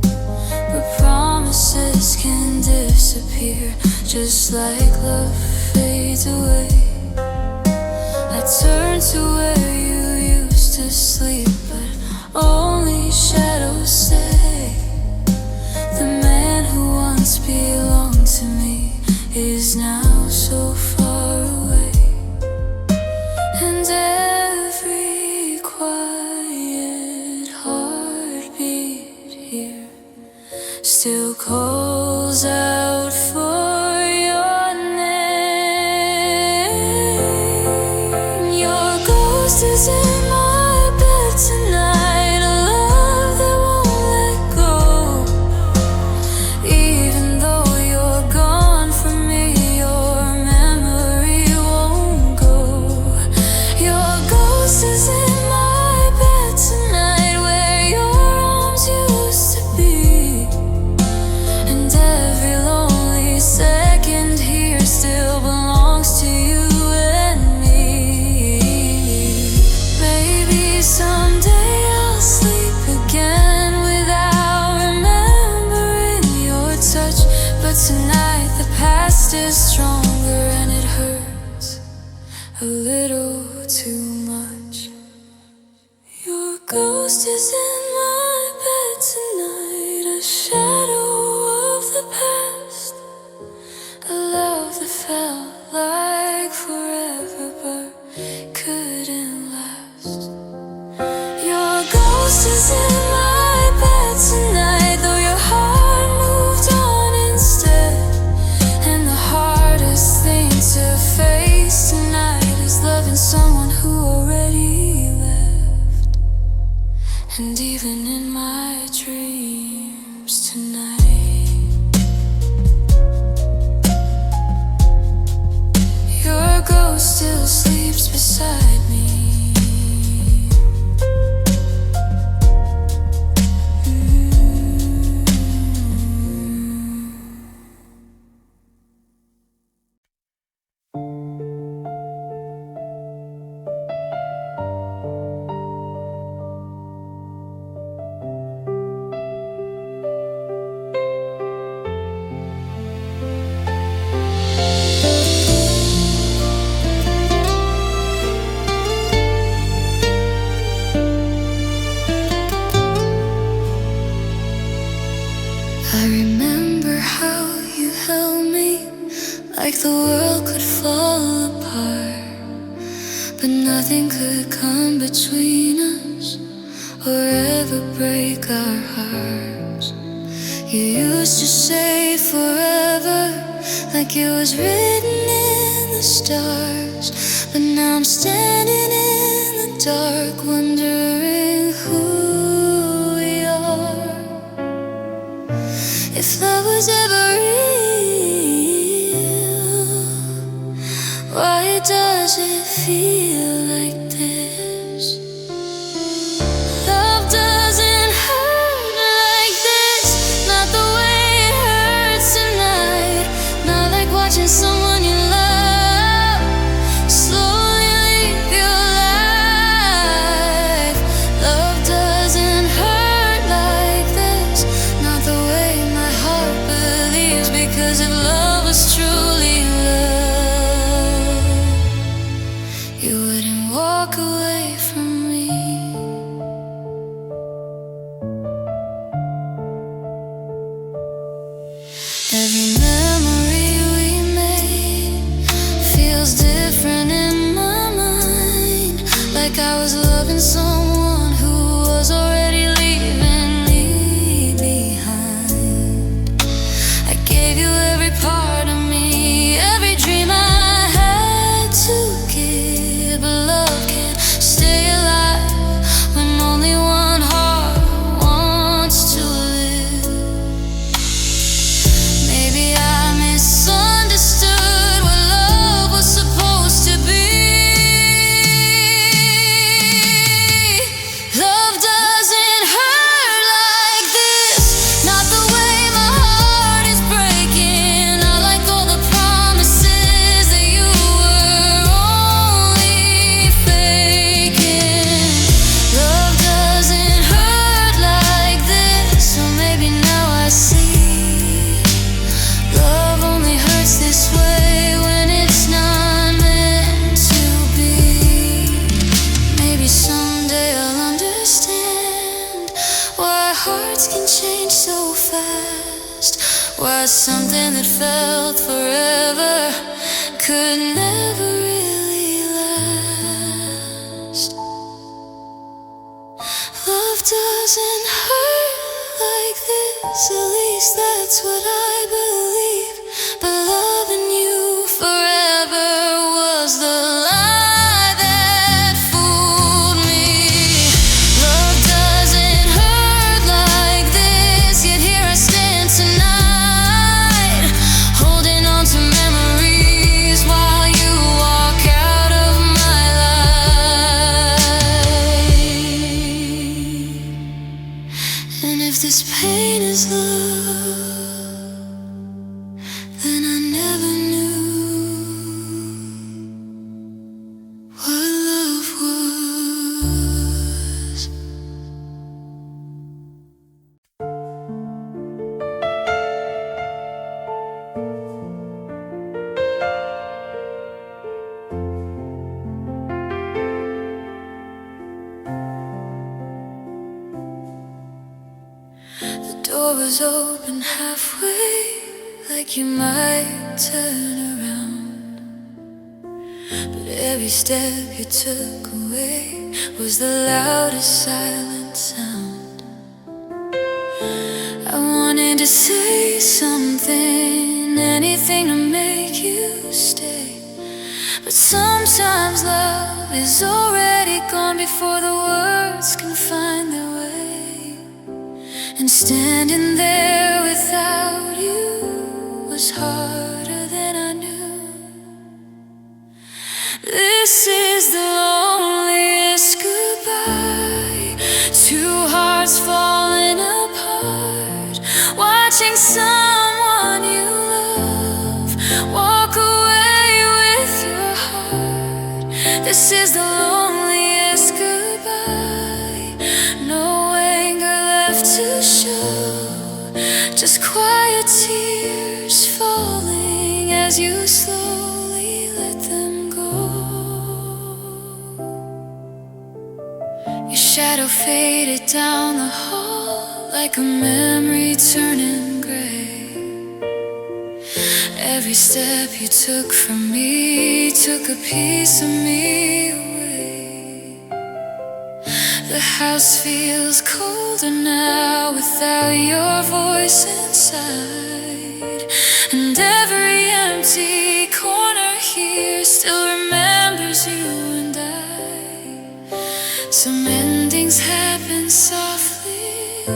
But promises can disappear just like love fades away. I turn to where you used to sleep, but only shadows stay. The man who once belonged to me is now so far away. And every quiet heartbeat here still calls out for your name. Your ghost is in my bed tonight, a love that won't let go. Even though you're gone from me, your memory won't go. Your ghost is in my bed tonight, where your arms used to be. And every lonely second here still belongs to you and me. Maybe someday I'll sleep again without remembering your touch. But tonight the past is stronger and it hurts a little too much. Your ghost is in my bed tonight, a shadow of the past, a love that felt like forever but couldn't last. Your ghost is in my bed tonight, though your heart moved on instead. And the hardest thing to face tonight is loving someone who already left. And even in my dreams tonight, your ghost still sleeps beside me. I remember how you held me like the world could fall apart, but nothing could come between us or ever break our hearts. You used to say forever, like it was written in the stars. But now I'm standing in the dark, wondering who we are. If love was ever real, why does it feel like this? Love doesn't hurt like this, not the way it hurts tonight. Not like watching someone you love slowly leave your life. Love doesn't hurt like this, not the way my heart believes. Because if love was truly love, you wouldn't walk away from me. Every memory we made feels different in my mind, like I was loving someone who was already leaving me behind. I gave you every part of me, every dream I had to give. But love can't stay alive when only one heart wants to live. Maybe I misunderstood what love was supposed to be. But something that felt forever could never really last. Love doesn't hurt like this, at least that's what I believe. But loving you forever was the lie that fooled me. Love doesn't hurt like this, yet here I stand tonight, holding on to memories while you walk out of my life. And if this pain is love, then I never knew what love was. The door was open halfway, like you might turn around. But every step you took away was the loudest silent sound. I wanted to say something, anything to make you stay. But sometimes love is already gone before the words can find their way. And standing there without you was harder than I knew. This is the loneliest goodbye, two hearts falling apart, watching someone you love walk away with your heart. This is the loneliest goodbye, no anger left to show, just quiet tears falling as you slowly let them go. Your shadow faded down the hall like a memory turning gray. Every step you took from me took a piece of me away. The house feels colder now without your voice inside, and every empty corner here still remembers you and I. Some endings happen softly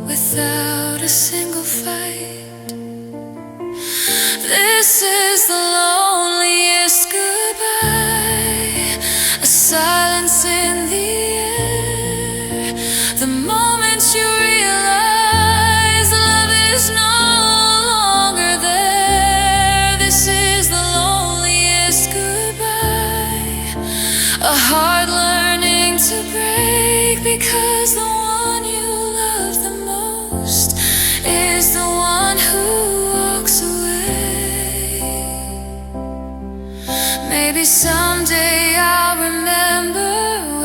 without a single fight. This is the loneliest goodbye, a silence in the air. The moment you realize love is no longer there. This is the loneliest goodbye, a heart learning to break, because the one you love the most is the one who walks away. Maybe someday I'll remember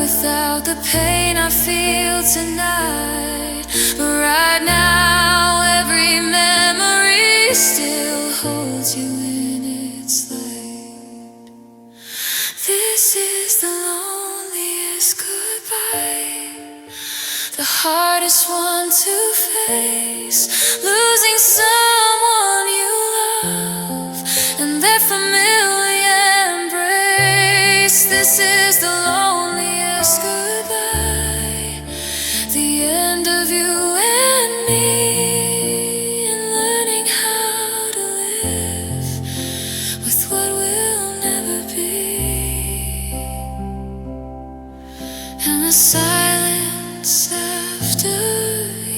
without the pain I feel tonight. But right now every memory still holds you in its light. This is the loneliest goodbye, the hardest one to face, losing someone you love and their familiar embrace. This is the loneliest goodbye, the end of you and me, and learning how to live with what will never be. And the silence after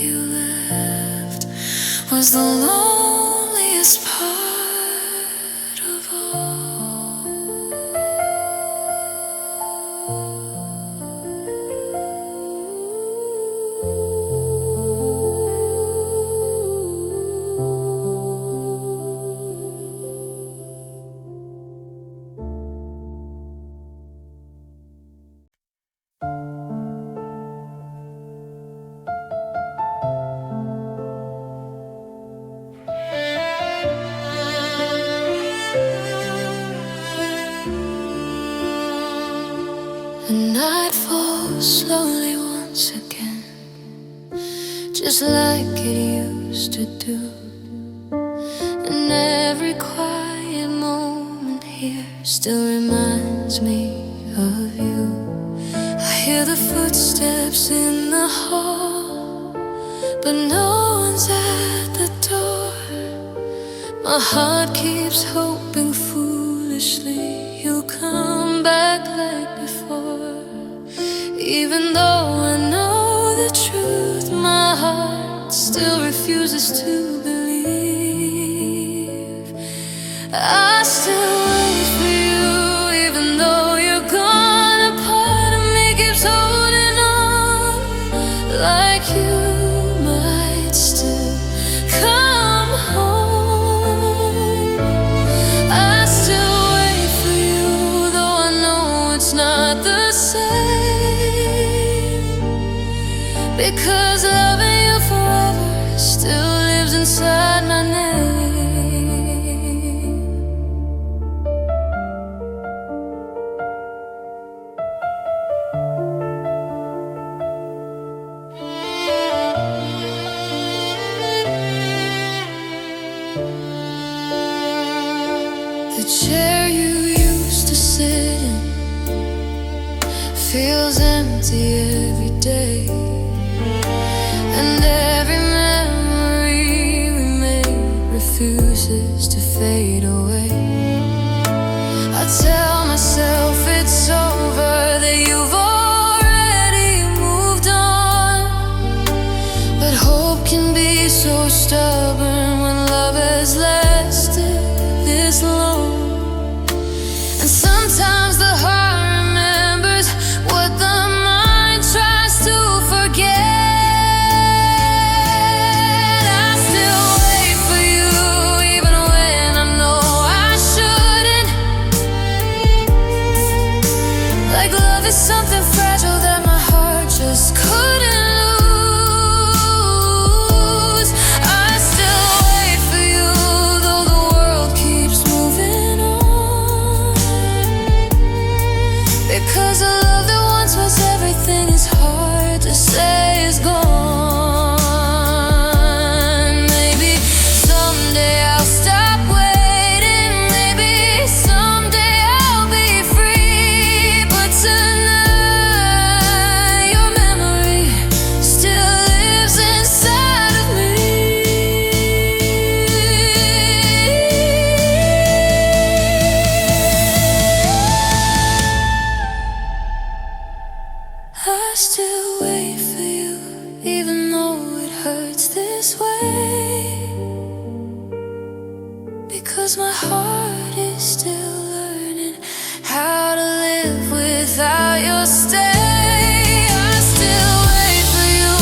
you left was the loneliest part of all. The night falls slowly once again, just like it used to do. And every quiet moment here still reminds me of you. I hear the footsteps in the hall, but no one's at the door. My heart keeps hoping foolishly you'll come back like before. Even though I know the truth, my heart still refuses to believe. I still wait for you, even though you're gone. A part of me keeps holding on, like you might still come home. I still wait for you, though I know it's not the same, because loving you forever still lives inside my name. The chair you used to sit in feels empty every day, and every memory we made refuses to fade away. I tell myself it's over, that you've already moved on, but hope can be so stubborn when love has lasted this long. And sometimes the heart remembers what the mind tries to forget. I still wait for you, even when I know I shouldn't. Like love is something fragile that my heart just couldn't lose. I still wait for you, though the world keeps moving on, because a love that once was everything is hard to say is gone. Maybe someday I'll stop waiting, maybe someday I'll be free, but tonight your memory still lives inside of me. I still wait for you, even though it hurts this way, because my heart is still learning how to live without your stay. I still wait for you,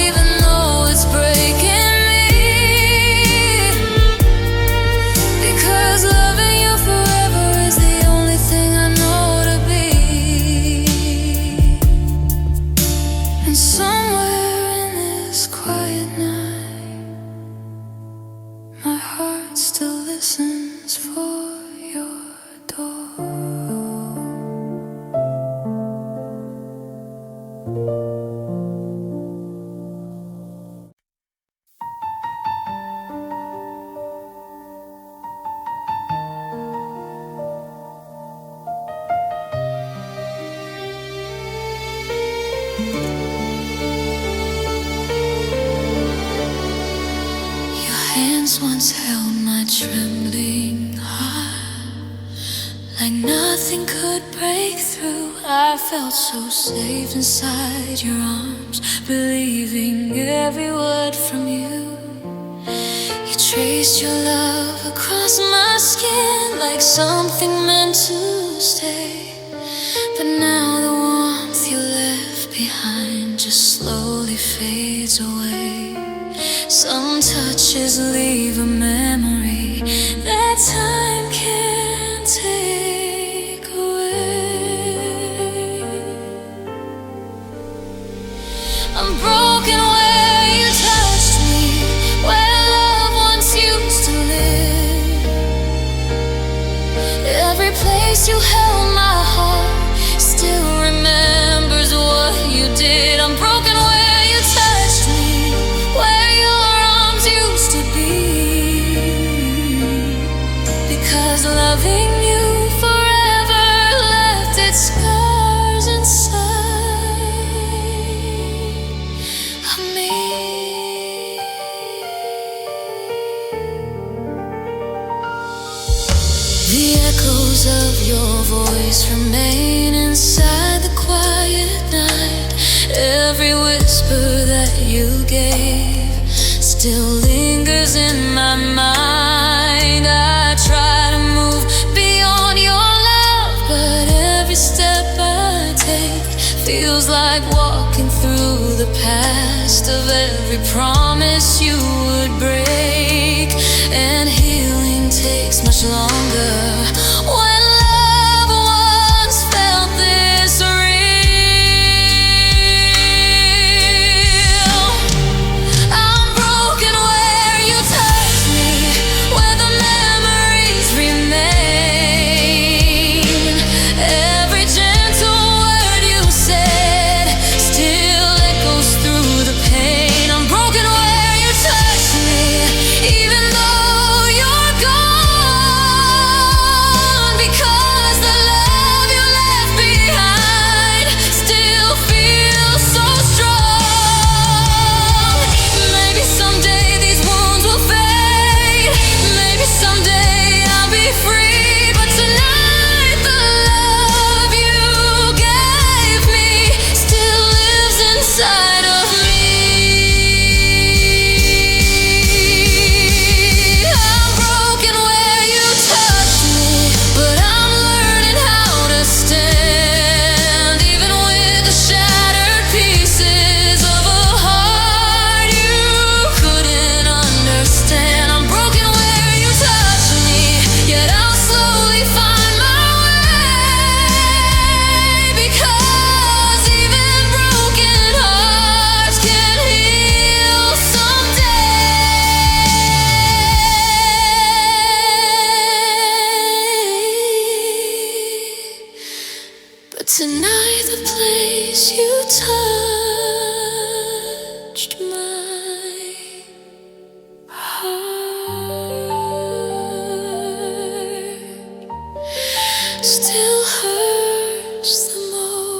even though it's breaking me, because loving you forever is the only thing I know to be. And somewhere in this quiet night, my heart still listens for your door. Your hands once held my trembling heart, like nothing could break through. I felt so safe inside your arms, believing every word from you. You traced your love across my skin like something meant to stay. But now the warmth you left behind just slowly fades away. Some touches leave a memory that time can't take away. I'm broken where you touched me, where love once used to live. Every place you held my heart still still remembers what you did. I'm broken where you touched me, where your arms used to be. Because loving you forever left its scars inside of me. The echoes of your voice remain inside the quiet night. Every whisper that you gave still lingers in my mind. I try to move beyond your love, but every step I take feels like walking through the past of every promise you would break. And healing takes much longer when love once felt this real. I'm broken where you touched me, where the memories remain. Every gentle word you said still echoes through the pain. I'm broken where you touched me, even though you're gone. Because the love you left behind still feels so strong. Maybe someday these wounds will fade. Maybe someday I'll be free. But tonight the love you gave me still lives inside of me. I'm broken where you touched me, but I'm learning how to stand, even with the shattered pieces of a heart you couldn't understand. I'm broken where you touched me, yet I'll slowly find my way. Because even broken hearts can heal someday. But tonight the place you touched my heart still hurts the most.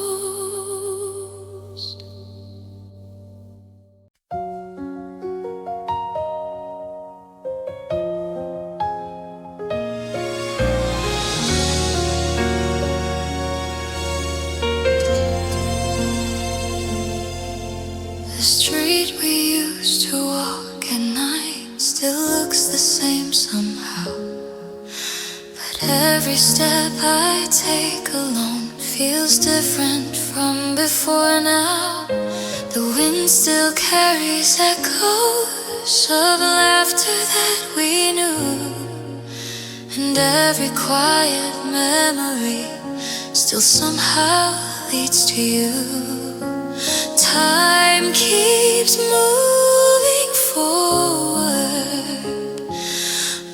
The street we used to walk at night still looks the same somehow. But every step I take alone feels different from before now. The wind still carries echoes of laughter that we knew, and every quiet memory still somehow leads to you. Time keeps moving forward,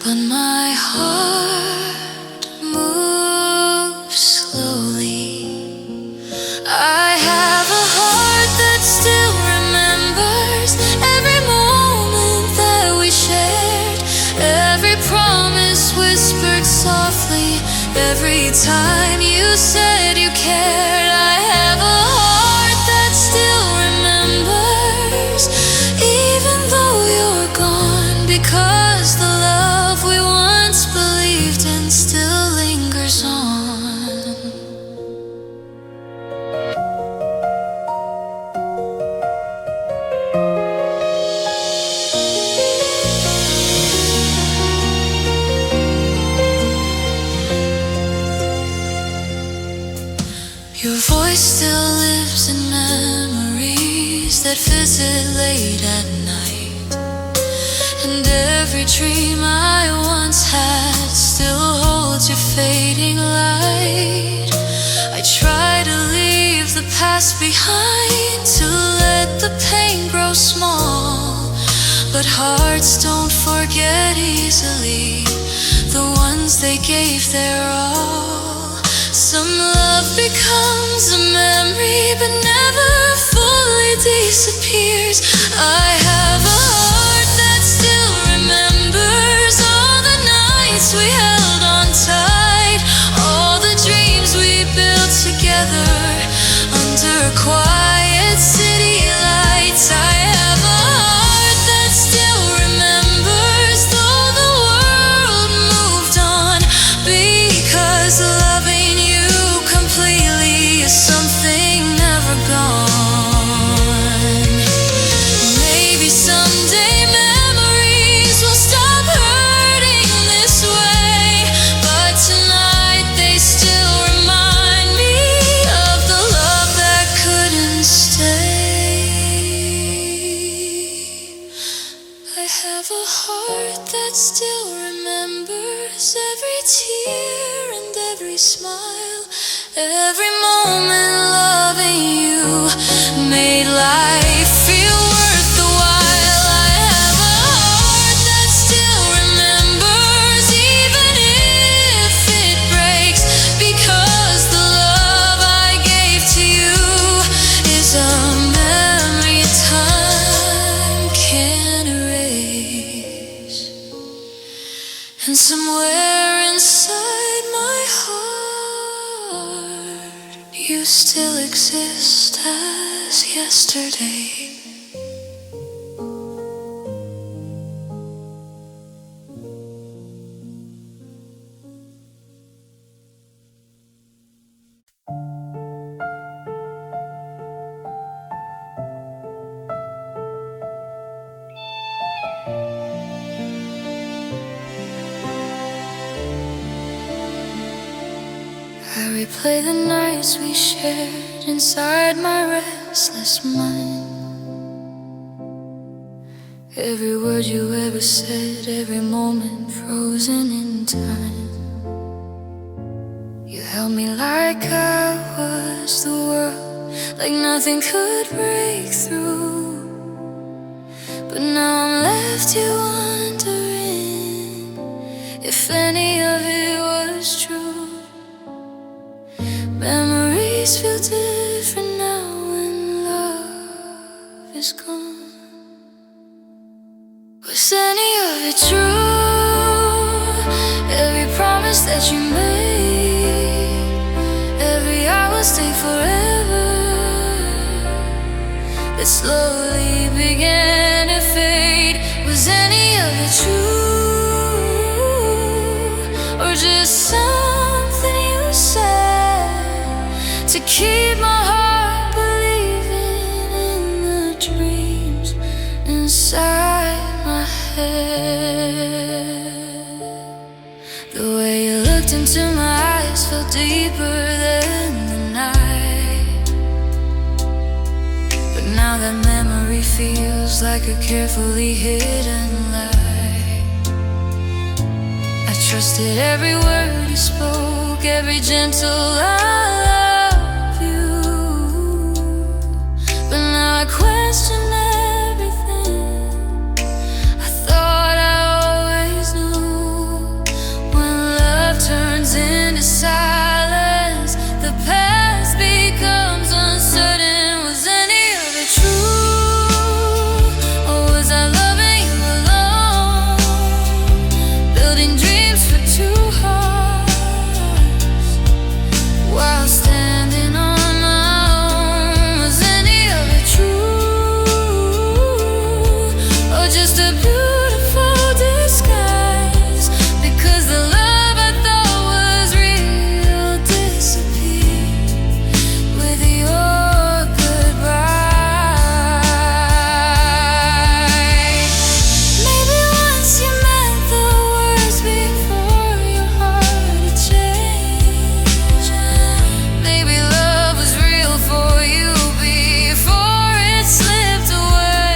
but my heart moves slowly. I have a heart that still remembers every moment that we shared, every promise whispered softly, every time you said you cared. I have a heart that still remembers, even though you're gone. Because the love we once believed in still lingers on. Your voice still lives in memories that visit late at night, and every dream I once had still holds your fading light. I try to leave the past behind, to let the pain grow small, but hearts don't forget easily the ones they gave their all. Some love becomes becomes a memory but never fully disappears. I have a heart that still remembers all the nights we held on tight, all the dreams we built together under quiet city lights. I have a heart that still remembers, though the world moved on, because loving you completely is something never gone. Maybe someday memories will stop hurting this way, but tonight they still remind me of the love that couldn't stay. I have a heart that still remembers every tear and every smile, every moment loving you made life feel worth the while. I have a heart that still remembers, even if it breaks, because the love I gave to you is a memory time can't erase. And somewhere inside my heart, you still exist as yesterday. I replay the nights we shared inside my restless mind. Every word you ever said, every moment frozen in time. You held me like I was the world, like nothing could break through. But now I'm left here wondering if any of it was true. Memories feel different now when love is gone. Was any of it true? Every promise that you made, every I will stay forever, that slowly began to fade. Was any of it true? Or just something you said to keep my heart believing in the dreams inside my head? The way you looked into my eyes felt deeper than the night, but now that memory feels like a carefully hidden lie. I trusted every word you spoke, every gentle lie. I question everything I thought I always knew. When love turns into silence, the past becomes uncertain. Was any of it true? Or was I loving you alone, building dreams for two hearts while standing on just a beautiful disguise? Because the love I thought was real disappeared with your goodbye. Maybe once you meant the words before your heart had changed. Maybe love was real for you before it slipped away.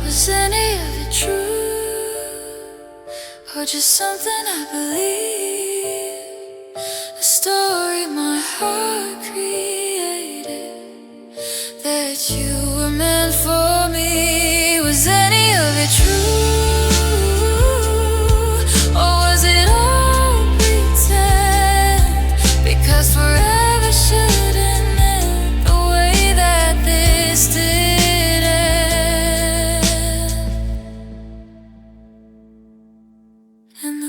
Was any of it true? Or just something I believe? A story my heart created, that you were meant for me. Was any of it true? Or was it all pretend?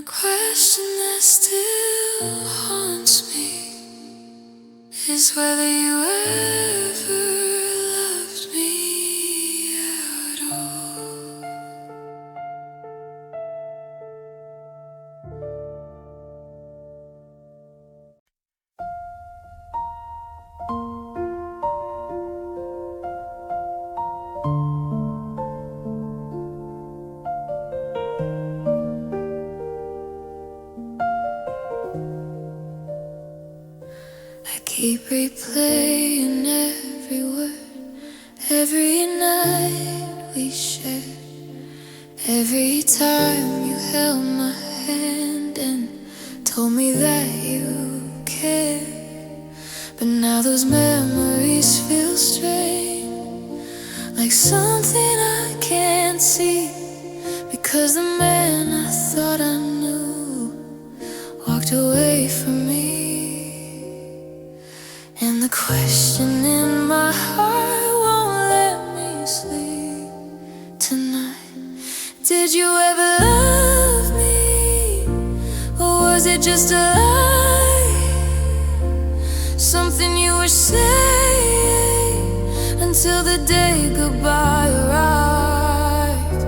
question that still haunts me is whether you ever loved me at all. I keep replaying every word, every night we shared, every time you held my hand and told me that you cared. But now those memories feel strange, like something I can't see, because the man I thought I knew walked away from me. And the question in my heart won't let me sleep tonight. Did you ever love me, or was it just a lie? Something you were saying until the day goodbye arrived.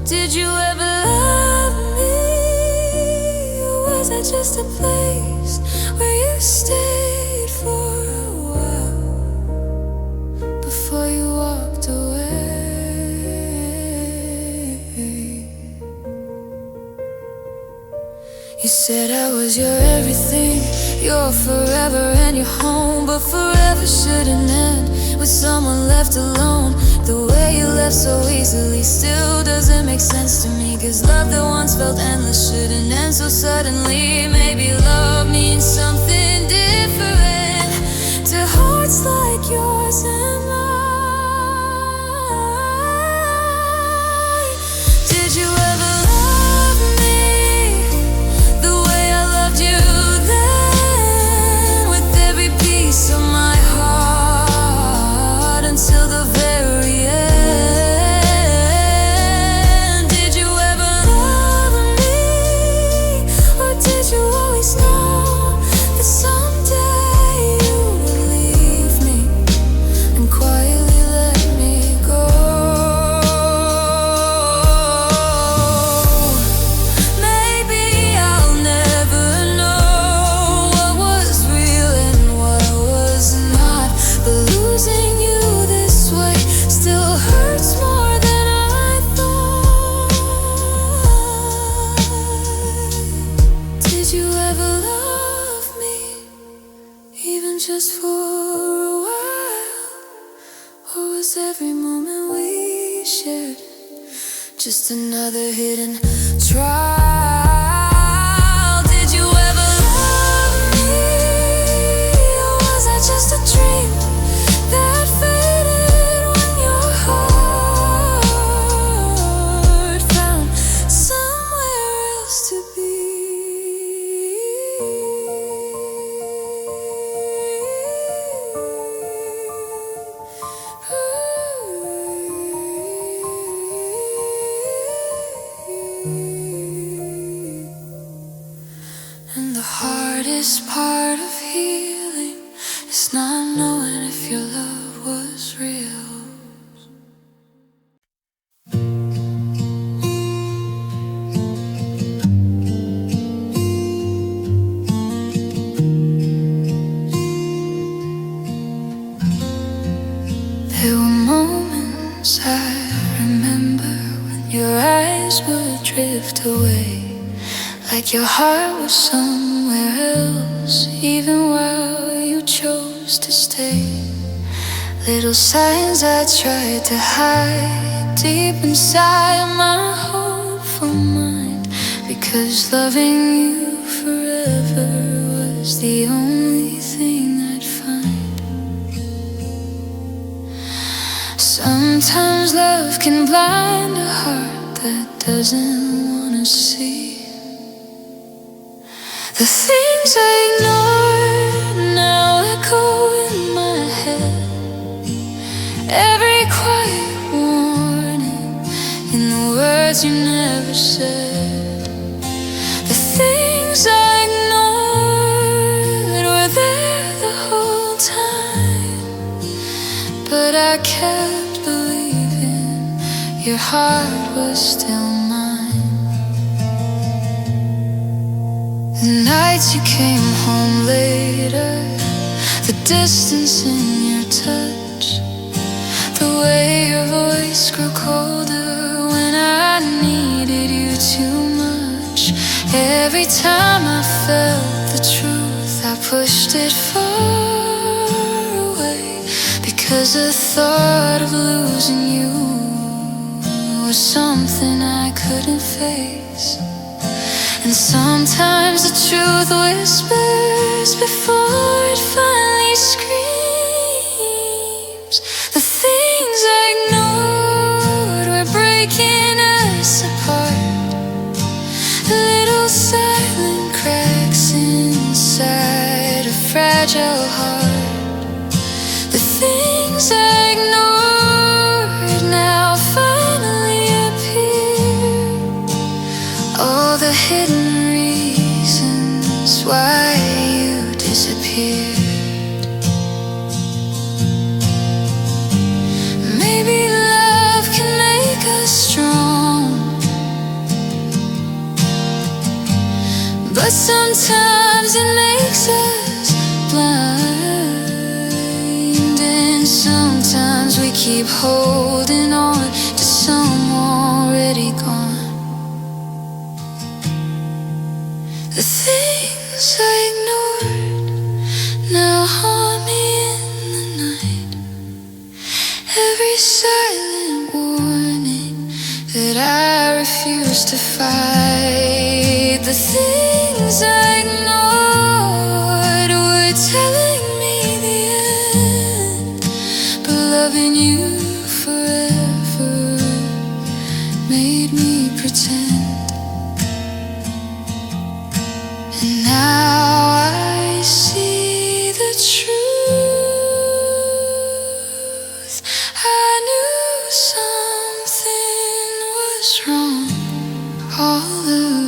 Did you ever love me, or was that just a place where you stayed for a while before you walked away? You said I was your everything, your forever and your home, but forever shouldn't end with someone left alone. The way you left so easily still doesn't make sense to me, 'cause love that once felt endless shouldn't end so suddenly. Maybe love means something different to hearts like yours and mine. Did you ever love me the way I loved you then, with every piece of my heart until the very end? Did you ever love me, or did you always know that someday you would leave me and quietly let me go? Maybe I'll never know what was real and what was not, but losing you this way still hurts more than I thought. Did you ever love me, even just for a while? Or was every moment we shared just another hidden trial? Did you ever love me, or was that just a dream that faded when your heart found somewhere else to be? And the hardest part of healing is not knowing if your love was real. There were moments I remember when your eyes would drift away, like your heart was somewhere else, even while you chose to stay. Little signs I tried to hide deep inside my hopeful mind, because loving you forever was the only thing I'd find. Sometimes love can blind a heart that doesn't wanna see the things I ignored now echo in my head. Every quiet warning in the words you never said. The kept believing your heart was still mine. The nights you came home later, the distance in your touch, the way your voice grew colder when I needed you too much. Every time I felt the truth, I pushed it far away, because the thought of losing you was something I couldn't face. And sometimes the truth whispers before it finally screams. The things I ignored were breaking us apart, little silent cracks inside a fragile heart. The things I ignored now finally appear, all the hidden reasons why you disappeared. Maybe love can make us strong, but sometimes it makes us blind. And sometimes we keep holding on to some already gone. The things I ignored now haunt me in the night. Every silent warning that I refuse to fight. The things I ignored were telling me the end, but loving you forever made me pretend. And now I see the truth. I knew something was wrong all along.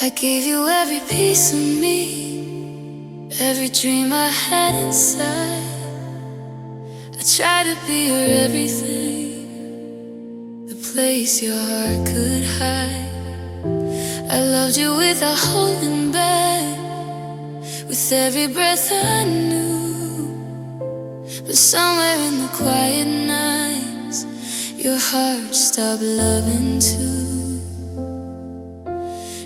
I gave you every piece of me, every dream I had inside. I tried to be your everything, the place your heart could hide. I loved you without holding back, with every breath I knew. But somewhere in the quiet nights, your heart stopped loving too.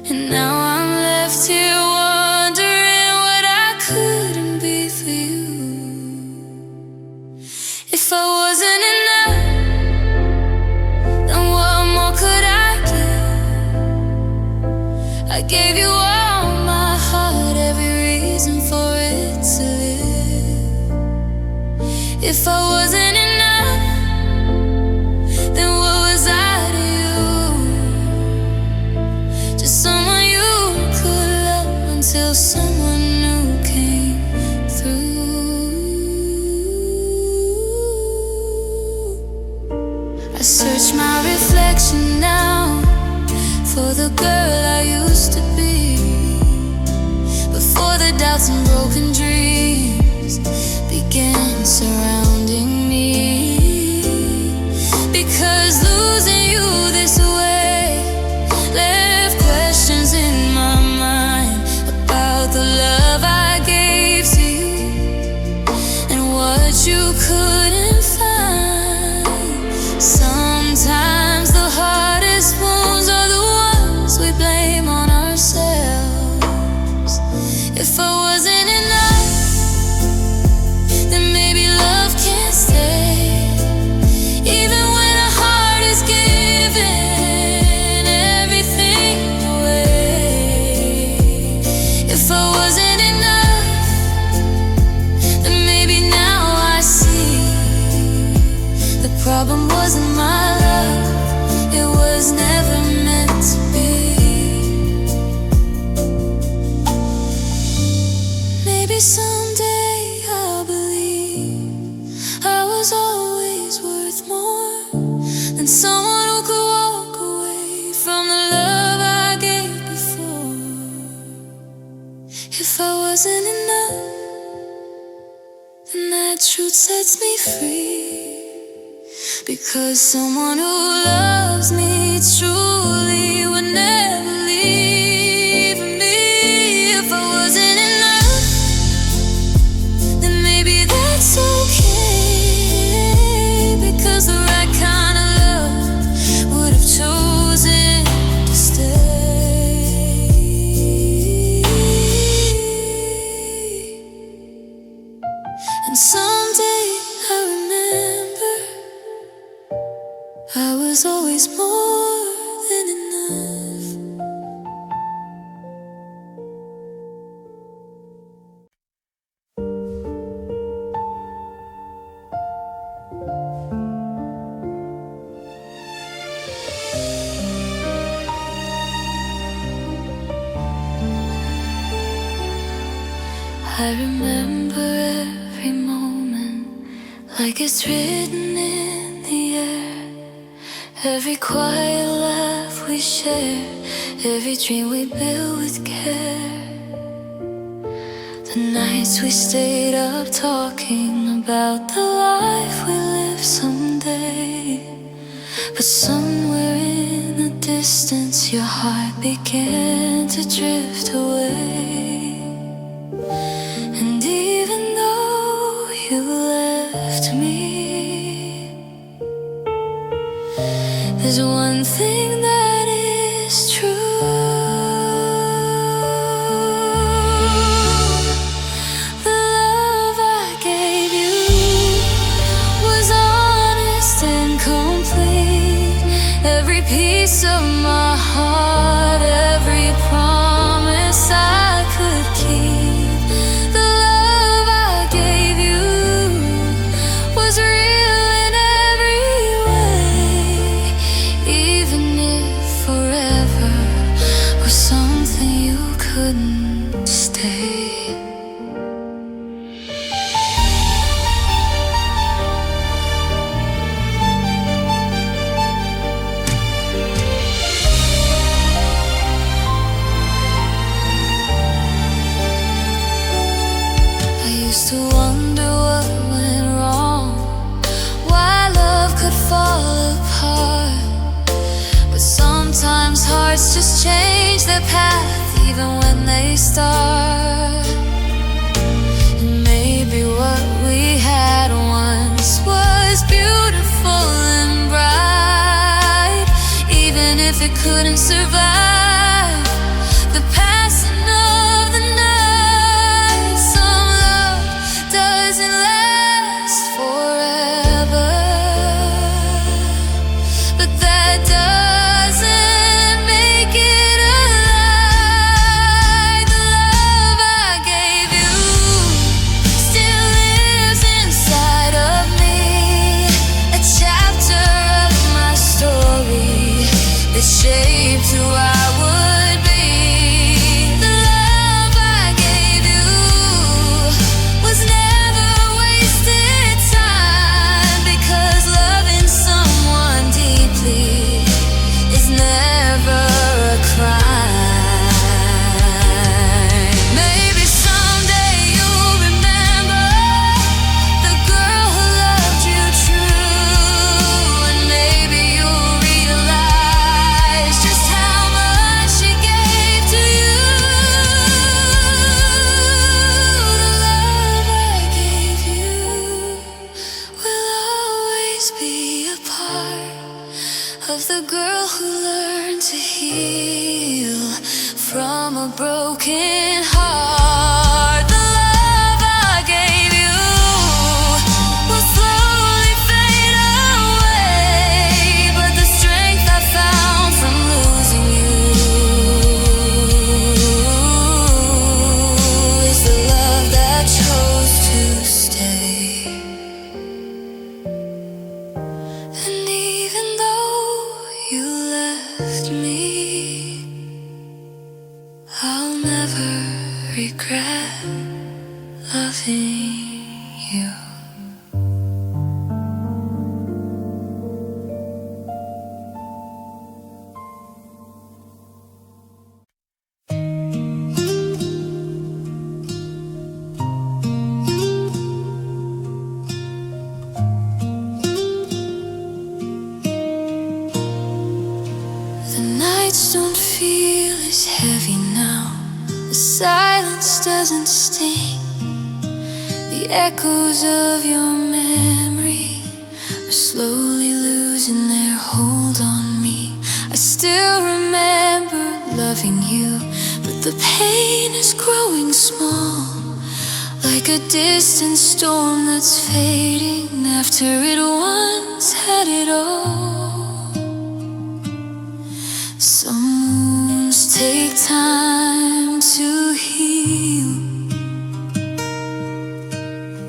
And now I'm left here wondering what I couldn't be for you. If I wasn't enough, then what more could I give? I gave you all my heart, every reason for it to live. If I wasn't enough, then what was I to you? Just someone you could love until someone new came through. I search my reflection now for the girl I used to be, before the doubts and broken dreams began surrounding me. Because losing you this way left questions in my mind about the love I gave to you and what you couldn't find. Sometimes the hardest wounds are the ones we blame on ourselves. If I wasn't enough, then maybe love can't stay. Even when a heart is giving everything away. If I wasn't enough, then maybe now I see the problem wasn't my love, it was never meant to be. wasn't enough, then that truth sets me free. Because someone who loves me truly would never leave me. If I wasn't enough, then maybe that's okay. Because the right kind of love would have chosen to stay. And someday I remember I was always more than enough. I remember every moment like it's written in the air. Every quiet laugh we share, every dream we build with care. The nights we stayed up talking about the life we live someday. But somewhere in the distance your heart began to drift away. And even though you left me, there's one thing that is true. The love I gave you was honest and complete. Every piece of my heart, every promise I could keep. The love I gave you was real in every way. Even if forever was something you couldn't stay. I used to wonder what went wrong, why love could fall apart. But sometimes hearts just change their path even when they start. And maybe what we had once was beautiful and bright, even if it couldn't survive the passing of the night. Some love doesn't last forever, but that doesn't make it a lie. The love I gave you still lives inside of me, a chapter of my story that shaped who I would be. The love I gave you was never wasted time, because loving someone deeply is never a crime. Maybe someday you'll remember the girl who loved you true, and maybe you'll realize just how much she gave to you. The love I gave you will always be a part of the girl who learned to heal from a broken heart. The love I gave you will slowly fade away, but the strength I found from losing you is the love that chose to stay. And even though you left me, I'll never regret loving you. arms don't feel as heavy now. The silence doesn't sting. The echoes of your memory are slowly losing their hold on me. I still remember loving you, but the pain is growing small, like a distant storm that's fading after it once had it all. Some wounds take time to heal,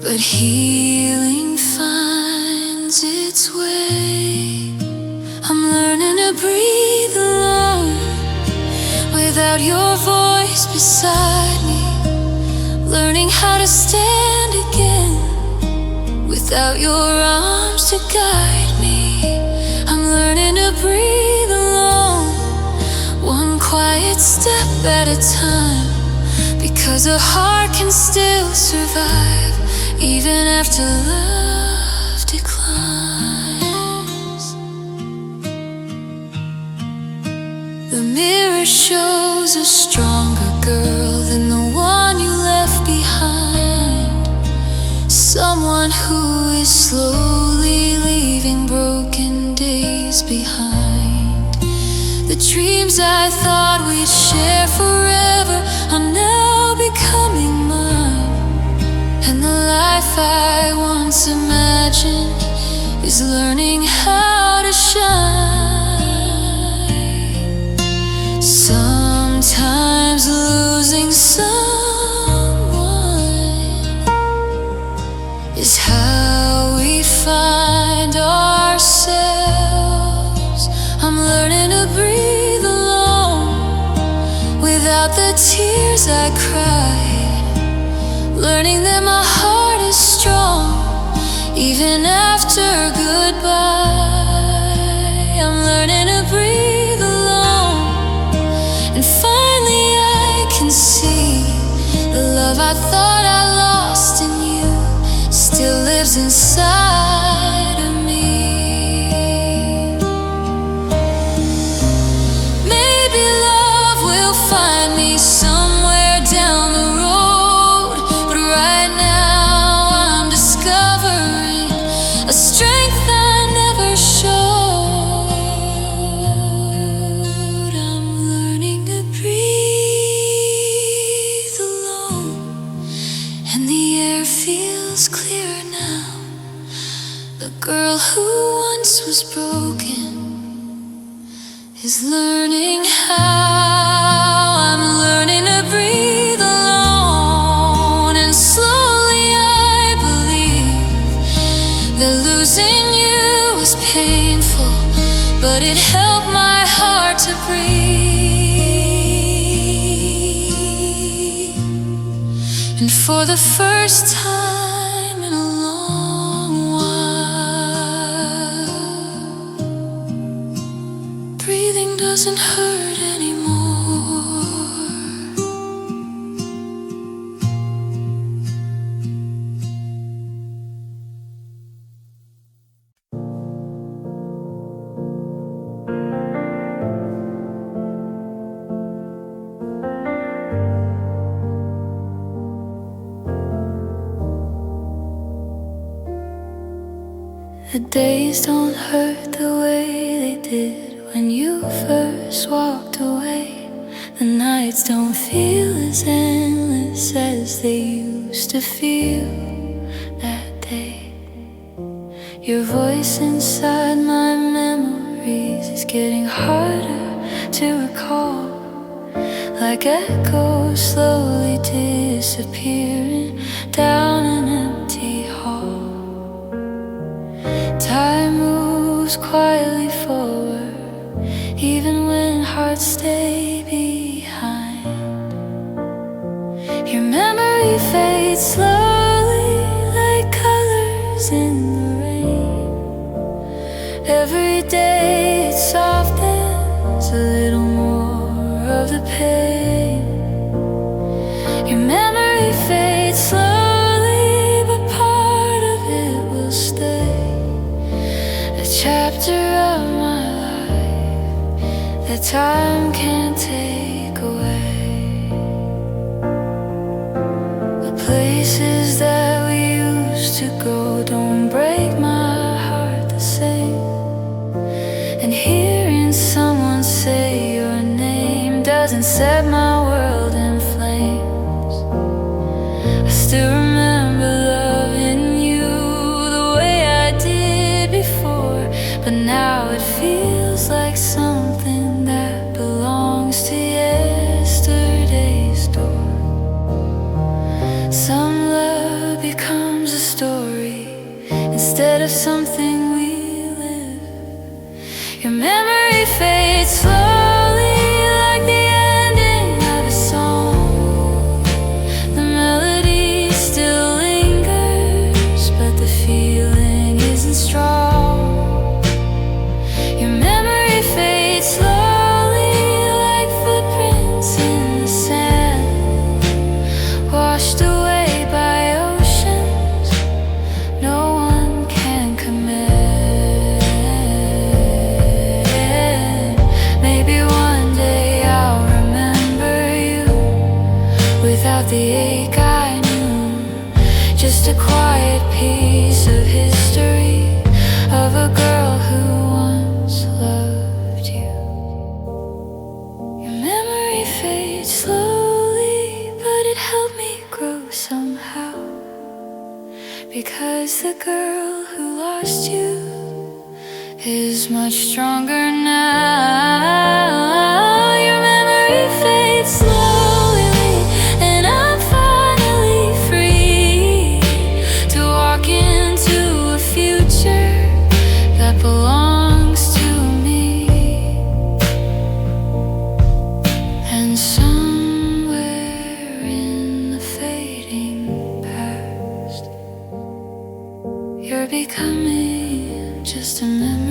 but healing finds its way. I'm learning to breathe alone without your voice beside me, learning how to stand again without your arms to guide me. I'm learning to breathe alone, one quiet step at a time, because a heart can still survive even after love declines. The mirror shows a stronger girl than the one you left behind, someone who is slowly leaving broken days behind. The dreams I thought we'd share forever are now becoming mine, and the life I once imagined is learning how to shine. Sometimes losing someone is how we find ourselves. I'm learning to breathe alone without the tears I cried, learning that my heart is strong even after goodbye. I'm learning to breathe alone, and finally I can see the love I thought I lost in you still lives inside of me. Maybe love will find me somewhere down the road, but right now I'm discovering a strength I never showed. I'm learning to breathe alone, and the air feels clearer now. The girl who once was broken is learning how. I'm learning to breathe alone, and slowly I believe that losing you was painful, but it helped my heart to breathe. And for the first time in a long while, breathing doesn't hurt anymore. The days don't hurt the way they did when you first walked away. The nights don't feel as endless as they used to feel that day. Your voice inside my memories is getting harder to recall, like echoes slowly disappearing down an empty hall. Time moves quietly forward, even when hearts stay behind. Your memory fades slowly, like colors in the rain. Every day it softens a little more of the pain. Your memory fades slowly, but part of it will stay. A chapter of my life that time can't take away. The places that we used to go don't break my heart the same. And hearing someone say your name doesn't set my world in flames. I still remember loving you the way I did before, but now it feels like something that belongs to yesterday's door. Some love becomes a story instead of something we live. Your memory fades slowly like the ending of a song. The melody still lingers, but the feeling isn't strong. Your memory fades slowly like footprints in the sand, washed away by oceans no one can command. Maybe one day I'll remember you without the ache I knew. Just a quiet piece of history of a girl who once loved you. Your memory fades slowly, but it helped me grow somehow, because the girl who lost you is much stronger now. Your memory fades slowly, and I'm finally free to walk into a future that belongs to me. And somewhere in the fading past, you're becoming just a memory.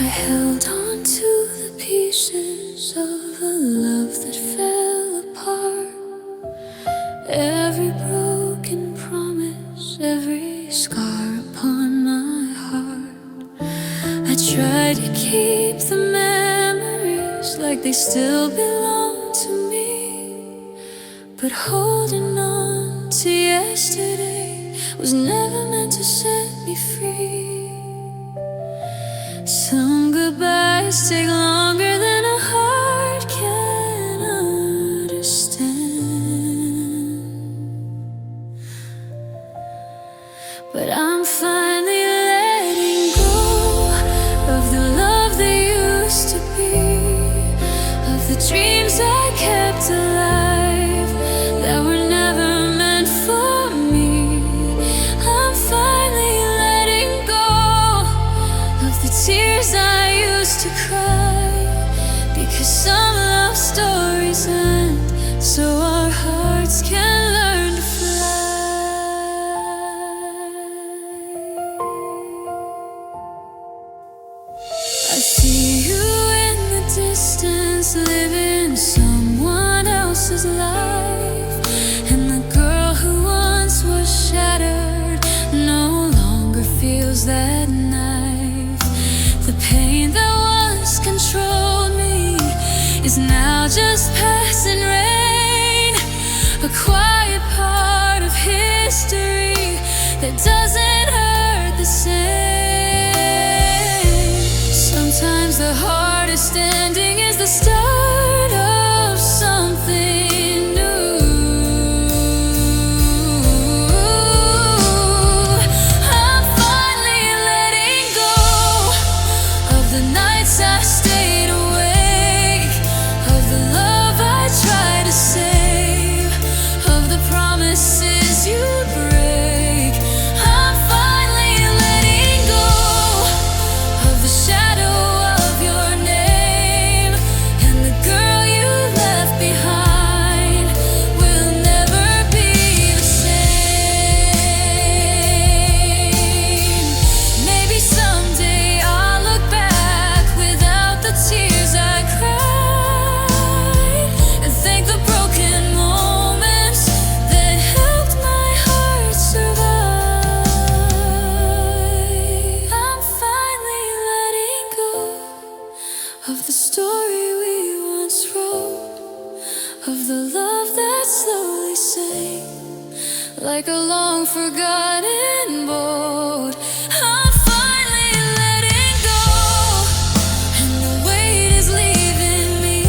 I held on to the pieces of a love that fell apart. Every broken promise, every scar upon my heart. I tried to keep the memories like they still belong to me, but holding on to yesterday was never meant to set me free. Some goodbyes take longer than a heart can understand, but I'm finally letting go of the love that used to be, of the dreams I kept alive that were never meant for me. I'm finally letting go of the tears I used to cry, because some love stories end so our hearts can learn to fly. I see you in the distance, living someone else's life, and the girl who once was shattered no longer feels that knife. The pain that once controlled me is now just passing rain, a quiet part of history that doesn't hurt the same. Sometimes the hardest ending is the start of something new. I'm finally letting go of the nights I stayed awake, of the love I tried to save, of the promises you'd break. long forgotten boat. I'm finally letting go, and the weight is leaving me,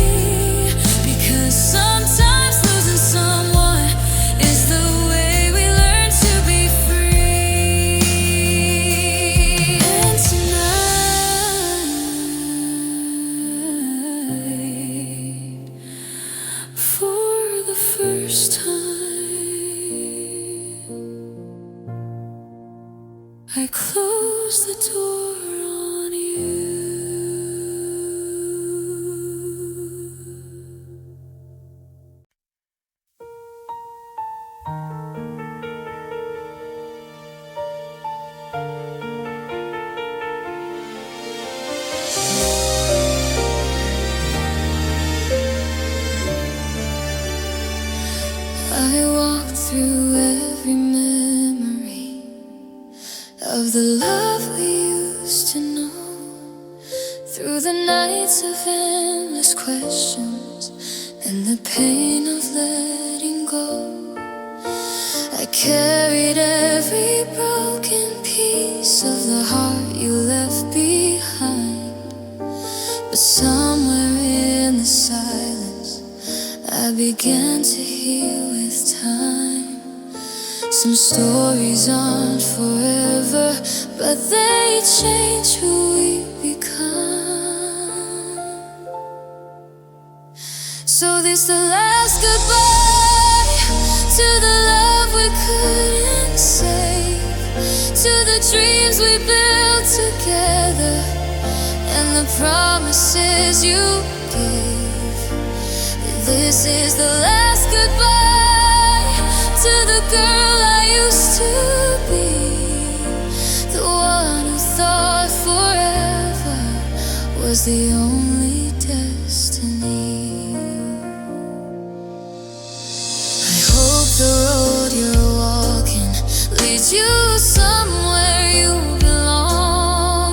because sometimes losing someone is the way we learn to be free. And tonight, for the first time, I close the door on you. I walked through every memory of the love we used to know, through the nights of endless questions and the pain of letting go. I carried every broken piece of the heart you left behind, but somewhere in the silence I began to heal with time. Some stories aren't forever, but they change who we become. So this the last goodbye to the love we couldn't save, to the dreams we built together, and the promises you gave. This is the last goodbye to the girl I used to be, the one who thought forever was the only destiny. I hope the road you're walking leads you somewhere you belong,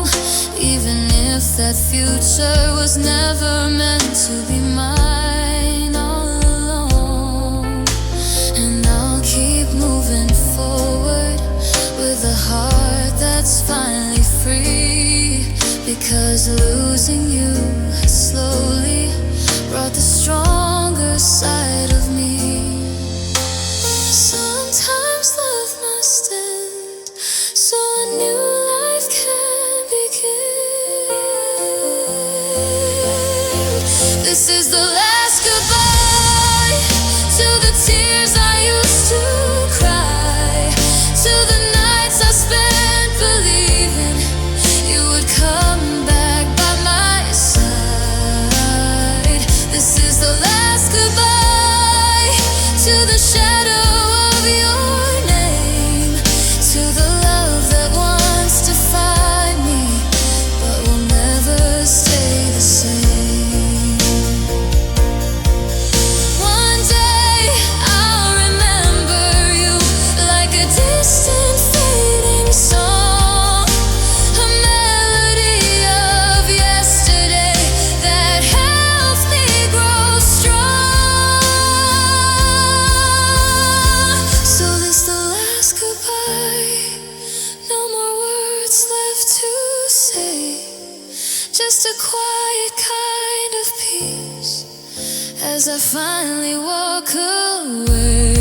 even if that future was never meant to be mine all alone. And I'll keep moving forward with a heart that's finally free, because losing you slowly brought the stronger side of me. Sometimes love must end so a new life can begin. This is the last goodbye to the tears I used to cry, to the nights I spent believing you would come back by my side. This is the last goodbye to the shadow of your name, to the love that wants to find me but will never stay the same. One day I'll remember you like a distant fading song, a melody of yesterday that helps me grow strong. So this the last goodbye, no more words left to say, just a quiet kind of peace as I finally walk away.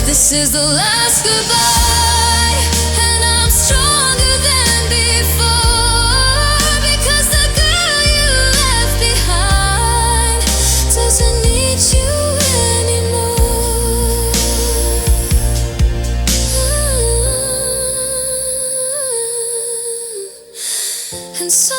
This is the last goodbye, and I'm stronger than before, because the girl you left behind doesn't need you anymore. And so